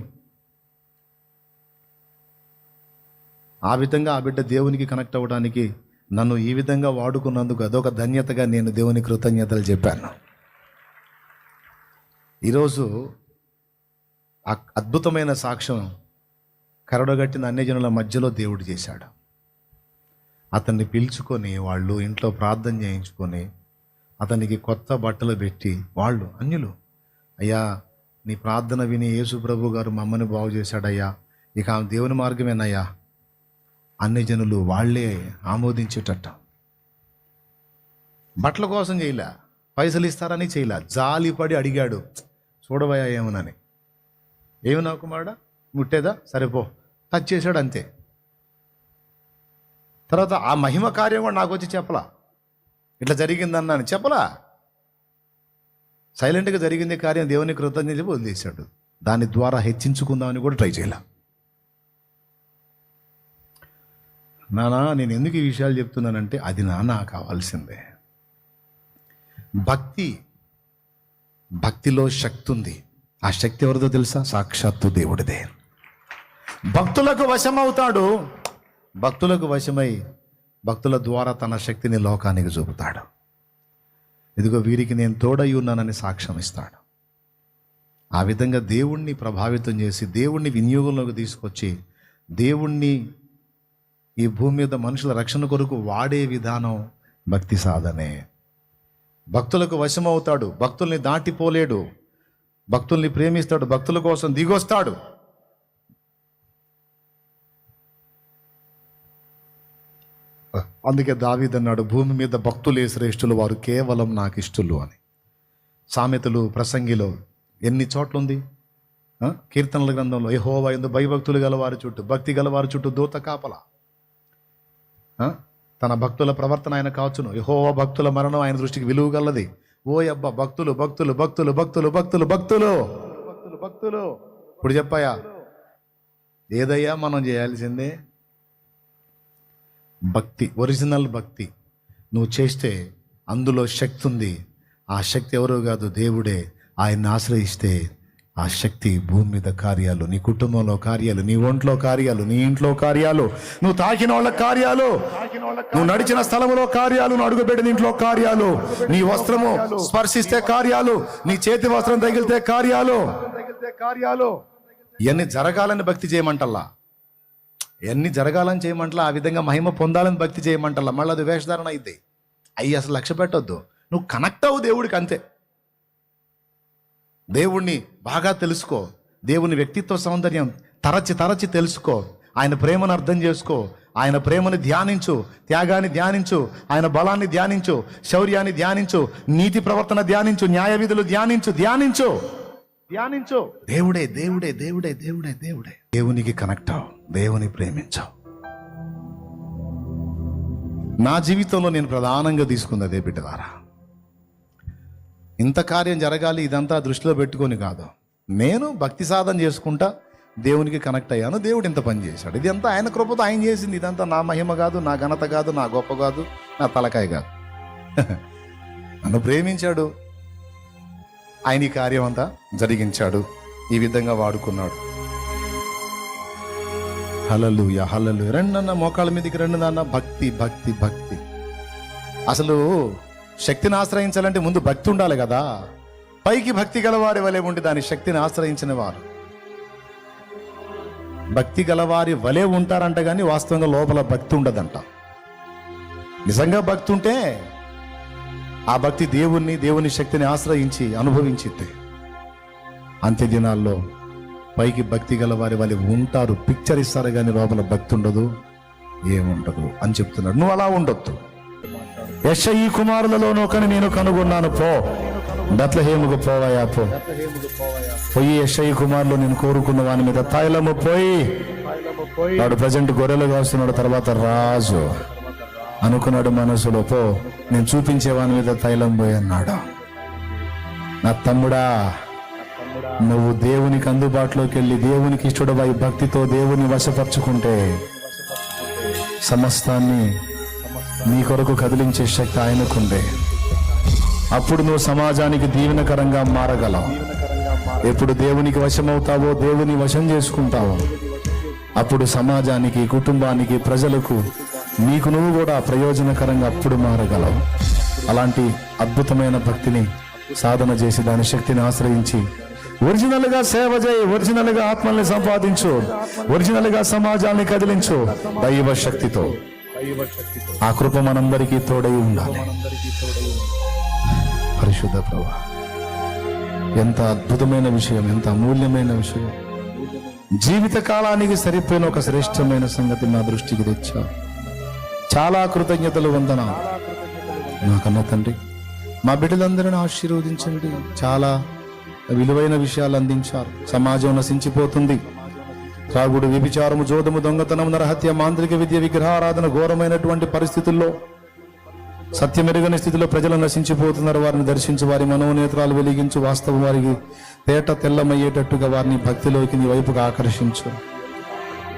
ఆ విధంగా ఆ బిడ్డ దేవునికి కనెక్ట్ అవ్వడానికి నన్ను ఈ విధంగా వాడుకున్నందుకు అదొక ధన్యతగా నేను దేవుని కృతజ్ఞతలు చెప్పాను. ఈరోజు ఆ అద్భుతమైన సాక్ష్యం కరడగట్టిన అన్యజనుల మధ్యలో దేవుడు చేశాడు. అతన్ని పిలుచుకొని వాళ్ళు ఇంట్లో ప్రార్థన చేయించుకొని అతనికి కొత్త బట్టలు పెట్టి, వాళ్ళు అన్యులు, అయ్యా నీ ప్రార్థన విని యేసు ప్రభు గారు మమ్మల్ని బాగు చేశాడయ్యా, ఇక ఆమె దేవుని మార్గమేనయ్యా, అన్యజనులు వాళ్ళే ఆమోదించేటట్ట. బట్టల కోసం చేయలే, పైసలు ఇస్తారని చేయలే, జాలిపడి అడిగాడు, చూడవయ్యా ఏమనని. ఏమి నా కుమారుడా ముట్టేదా, సరేపో, టచ్ చేశాడు అంతే. తర్వాత ఆ మహిమ కార్యం కూడా నాకు వచ్చి చెప్పలా, ఇట్లా జరిగిందన్నాను చెప్పలా. సైలెంట్గా జరిగింది కార్యం, దేవుని కృతజ్ఞత చెప్పి వదిలేశాడు. దాని ద్వారా హెచ్చించుకుందామని కూడా ట్రై చేయాల. నానా నేను ఎందుకు ఈ విషయాలు చెప్తున్నానంటే అది నానా కావాల్సిందే. భక్తిలో శక్తి ఉంది. ఆ శక్తి ఎవరిదో తెలుసా? సాక్షాత్తు దేవుడిదే. భక్తులకు వశమవుతాడు. భక్తులకు వశమై భక్తుల ద్వారా తన శక్తిని లోకానికి చూపుతాడు. ఇదిగో వీరికి నేను తోడై ఉన్నానని సాక్ష్యం ఇస్తాడు. ఆ విధంగా దేవుణ్ణి ప్రభావితం చేసి దేవుణ్ణి వినియోగంలోకి తీసుకొచ్చి దేవుణ్ణి ఈ భూమి మీద మనుషుల రక్షణ కొరకు వాడే విధానం భక్తి సాధనే. భక్తులకు వశమవుతాడు, భక్తుల్ని దాటిపోలేడు, భక్తుల్ని ప్రేమిస్తాడు, భక్తుల కోసం దిగొస్తాడు. అందుకే దావీదు అన్నాడు, భూమి మీద భక్తులే శ్రేష్ఠులు, వారు కేవలం నాకు ఇష్టలు అని. సామెతలు ప్రసంగిలో ఎన్ని చోట్ల ఉంది? కీర్తనల గ్రంథంలో యెహోవా యందు భయభక్తులు గలవారి చుట్టూ, భక్తి గలవారి చుట్టూ దూత కాపల. తన భక్తుల ప్రవర్తన ఆయన కాచును, యెహోవా భక్తుల మరణం ఆయన దృష్టికి విలువ గలది. ఓ అబ్బా, భక్తులు భక్తులు భక్తులు భక్తులు భక్తులు భక్తులు భక్తులు భక్తులు. ఇప్పుడు చెప్పాయా, ఏదయ్యా మనం చేయాల్సిందే? భక్తి, ఒరిజినల్ భక్తి నువ్వు చేస్తే అందులో శక్తి ఉంది. ఆ శక్తి ఎవరో కాదు, దేవుడే. ఆయన్ని ఆశ్రయిస్తే ఆ శక్తి భూమి మీద కార్యాలు, నీ కుటుంబంలో కార్యాలు, నీ ఒంట్లో కార్యాలు, నీ ఇంట్లో కార్యాలు, నువ్వు తాకిన వాళ్ళ కార్యాలు, నువ్వు నడిచిన స్థలంలో కార్యాలు, నువ్వు అడుగుపెట్టిన ఇంట్లో కార్యాలు, నీ వస్త్రము స్పర్శిస్తే కార్యాలు, నీ చేతి వస్త్రం తగిలితే కార్యాలు. ఇవన్నీ జరగాలని భక్తి చేయమంటల్లా, ఎన్ని జరగాలని చేయమంటలా, ఆ విధంగా మహిమ పొందాలని భక్తి చేయమంటల్లా. మళ్ళీ అది వేషధారణ అయితే అయ్యి అసలు లక్ష్య పెట్టొద్దు. నువ్వు కనెక్ట్ అవ్వు దేవుడికి అంతే. దేవుణ్ణి బాగా తెలుసుకో, దేవుని వ్యక్తిత్వ సౌందర్యం తరచి తెలుసుకో, ఆయన ప్రేమను అర్థం చేసుకో, ఆయన ప్రేమను ధ్యానించు, త్యాగాన్ని ధ్యానించు, ఆయన బలాన్ని ధ్యానించు, శౌర్యాన్ని ధ్యానించు, నీతి ప్రవర్తన ధ్యానించు, న్యాయ విధులు ధ్యానించు. దేవుడే దేవుడే దేవుడే దేవుడే దేవుడే. దేవునికి కనెక్ట్ అవ్వు, దేవుని ప్రేమించావు. నా జీవితంలో నేను ప్రధానంగా తీసుకుంది అదే బిడ్డలారా. ఇంత కార్యం జరగాలి ఇదంతా దృష్టిలో పెట్టుకొని కాదు, నేను భక్తి సాధన చేసుకుంటా దేవునికి కనెక్ట్ అయ్యాను. దేవుడు ఇంత పని చేశాడు. ఇదంతా ఆయన కృపతో ఆయన చేసింది. ఇదంతా నా మహిమ కాదు, నా ఘనత కాదు, నా గొప్ప కాదు, నా తలకాయ కాదు. నన్ను ప్రేమించాడు, ఆయన ఈ కార్యం అంతా జరిగించాడు, ఈ విధంగా వాడుకున్నాడు. హల్లెలూయా హల్లెలూయా. రెండన్న మోకాళ్ళ మీదకి రెండు నాన్న. భక్తి భక్తి భక్తి. అసలు శక్తిని ఆశ్రయించాలంటే ముందు భక్తి ఉండాలి కదా. పైకి భక్తి గలవారి వలె ఉండి దాని శక్తిని ఆశ్రయించిన వారు భక్తి గలవారి వలె ఉంటారంట, కానీ వాస్తవంగా లోపల భక్తి ఉండదంట. నిజంగా భక్తి ఉంటే ఆ భక్తి దేవుని శక్తిని ఆశ్రయించి అనుభవించితే అంత్య దినాల్లో పైకి భక్తి గల వారి వాళ్ళు ఉంటారు, పిక్చర్ ఇస్తారు కానీ లోపల భక్తి ఉండదు, ఏముండదు అని చెప్తున్నాడు. నువ్వు అలా ఉండొద్దు. యెషయి కుమారులలో ఒకని నేను కనుగొన్నాను, పో బెత్లెహేముకు పోవయ్యా, పోయి యెషయి కుమారులు నేను కోరుకున్న వాని మీద తైలము పోయి, వాడు ప్రజెంట్ గొర్రెలు కాస్తున్నాడు, తర్వాత రాజు అనుకున్నాడు మనసులో, పో నేను చూపించే వాని మీద తైలం పోయి అన్నాడు. నా తమ్ముడా, నువ్వు దేవునికి అందుబాటులోకి వెళ్ళి దేవునికి ఇష్టడవై భక్తితో దేవుని వశపరుచుకుంటే సమస్తాన్ని నీ కొరకు కదిలించే శక్తి ఆయనకుండే. అప్పుడు నువ్వు సమాజానికి దీవెనకరంగా మారగలవు. ఎప్పుడు దేవునికి వశమవుతావో, దేవుని వశం చేసుకుంటావో, అప్పుడు సమాజానికి, కుటుంబానికి, ప్రజలకు, నీకు నువ్వు కూడా ప్రయోజనకరంగా అప్పుడు మారగలవు. అలాంటి అద్భుతమైన భక్తిని సాధన చేసి దాని శక్తిని ఆశ్రయించి ఒరిజినల్ గా సేవ చేయి, ఒరిజినల్ గా ఆత్మల్ని సంపాదించు, ఒరిజినల్ గా సమాజాన్ని కదిలించు దైవ శక్తితో. ఆ కృప మనందరికీ తోడై ఉండాలి. పరిశుద్ధ ప్రభువా, ఎంత అద్భుతమైన విషయం, ఎంత అమూల్యమైన విషయం. జీవిత కాలానికి సరిపోయిన ఒక శ్రేష్టమైన సంగతి నా దృష్టికి తెచ్చా. చాలా కృతజ్ఞతలు, వందనాలు నా కన్న తండ్రి. మా బిడ్డలందరిని ఆశీర్వదించండి. చాలా విలువైన విషయాలు అందించారు. సమాజం నశించిపోతుంది. త్రాగుడు, వ్యభిచారము, జోదము, దొంగతనం, నరహత్య, మాంత్రిక విద్య, విగ్రహారాధన, ఘోరమైనటువంటి పరిస్థితుల్లో, సత్యమెరుగని స్థితిలో ప్రజలు నశించిపోతున్నారు. వారిని దర్శించి వారి మనోనేత్రాలు వెలిగించు, వాస్తవం వారికి తేట తెల్లమయ్యేటట్టుగా వారిని భక్తిలోకి నీ వైపుగా ఆకర్షించు.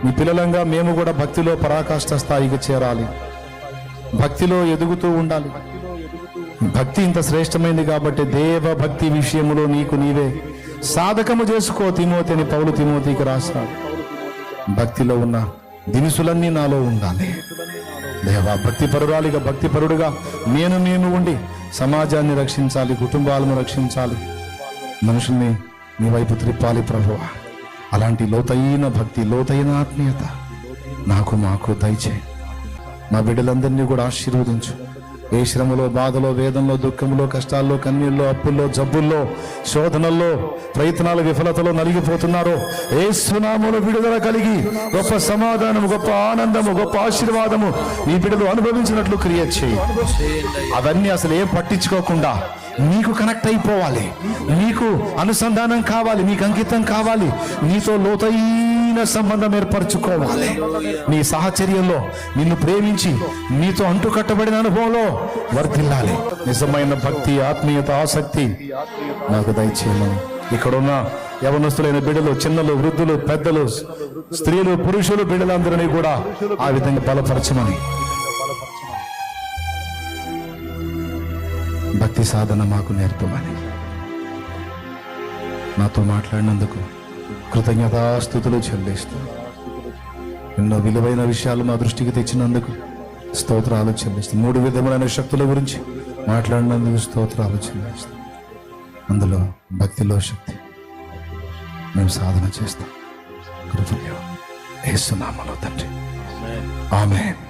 నీ పిల్లలంగా మేము కూడా భక్తిలో పరాకాష్ఠ స్థాయికి చేరాలి, భక్తిలో ఎదుగుతూ ఉండాలి. భక్తి ఇంత శ్రేష్టమైంది కాబట్టి దేవ భక్తి విషయంలో నీకు నీవే సాధకము చేసుకో తిమోతి అని పౌలు తిమోతికి రాశాడు. భక్తిలో ఉన్న దినుసులన్నీ నాలో ఉండాలి. దేవా, భక్తి పరురాలిగా, భక్తి పరుడుగా మేము ఉండి సమాజాన్ని రక్షించాలి, కుటుంబాలను రక్షించాలి, మనుషుల్ని నీ వైపు త్రిప్పాలి ప్రభువా. అలాంటి లోతైన భక్తి, లోతైన ఆత్మీయత మాకు దయచేయి. మా బిడ్డలందరినీ కూడా ఆశీర్వదించు. ఏ శ్రమలో, బాధలో, వేదంలో, దుఃఖంలో, కష్టాల్లో, కన్నీళ్ళలో, అప్పుల్లో, జబ్బుల్లో, శోధనల్లో, ప్రయత్నాల విఫలతలో నలిగిపోతున్నారో యేసు నామములో విడుదల కలిగి గొప్ప సమాధానము, గొప్ప ఆనందము, గొప్ప ఆశీర్వాదము ఈ బిడ్డలు అనుభవించినట్లు క్రియేట్ చేయి. అవన్నీ అసలు ఏం పట్టించుకోకుండా నీకు కనెక్ట్ అయిపోవాలి, నీకు అనుసంధానం కావాలి, నీకు అంకితం కావాలి, నీతో లోతైన సంబంధం ఏర్పరచుకోవాలి. నీ సాహచర్యంలో నిన్ను ప్రేమించి నీతో అంటుకట్టబడిన అనుభవంలో వర్ధిల్లాలి. నిజమైన భక్తి, ఆత్మీయత, ఆసక్తి నాకు దయచేయమని ఇక్కడున్న యవనస్తులైన బిడ్డలు, చిన్నలు, వృద్ధులు, పెద్దలు, స్త్రీలు, పురుషులు, బిడ్డలందరినీ కూడా ఆ విధంగా బలపరచమని, భక్తి సాధన మాకు నేర్పమని, నాతో మాట్లాడినందుకు కృతజ్ఞతాస్తుతులు చెల్లిస్తూ, ఎన్నో విలువైన విషయాలు మా దృష్టికి తెచ్చినందుకు స్తోత్రాలు చెల్లిస్తూ, 3 విధములైన శక్తుల గురించి మాట్లాడినందుకు స్తోత్రాలు చెల్లిస్తూ, అందులో భక్తిలో శక్తి మేము సాధన చేస్తాం. కృపణ్యం యేసు నామములో తండ్రి, ఆమేన్.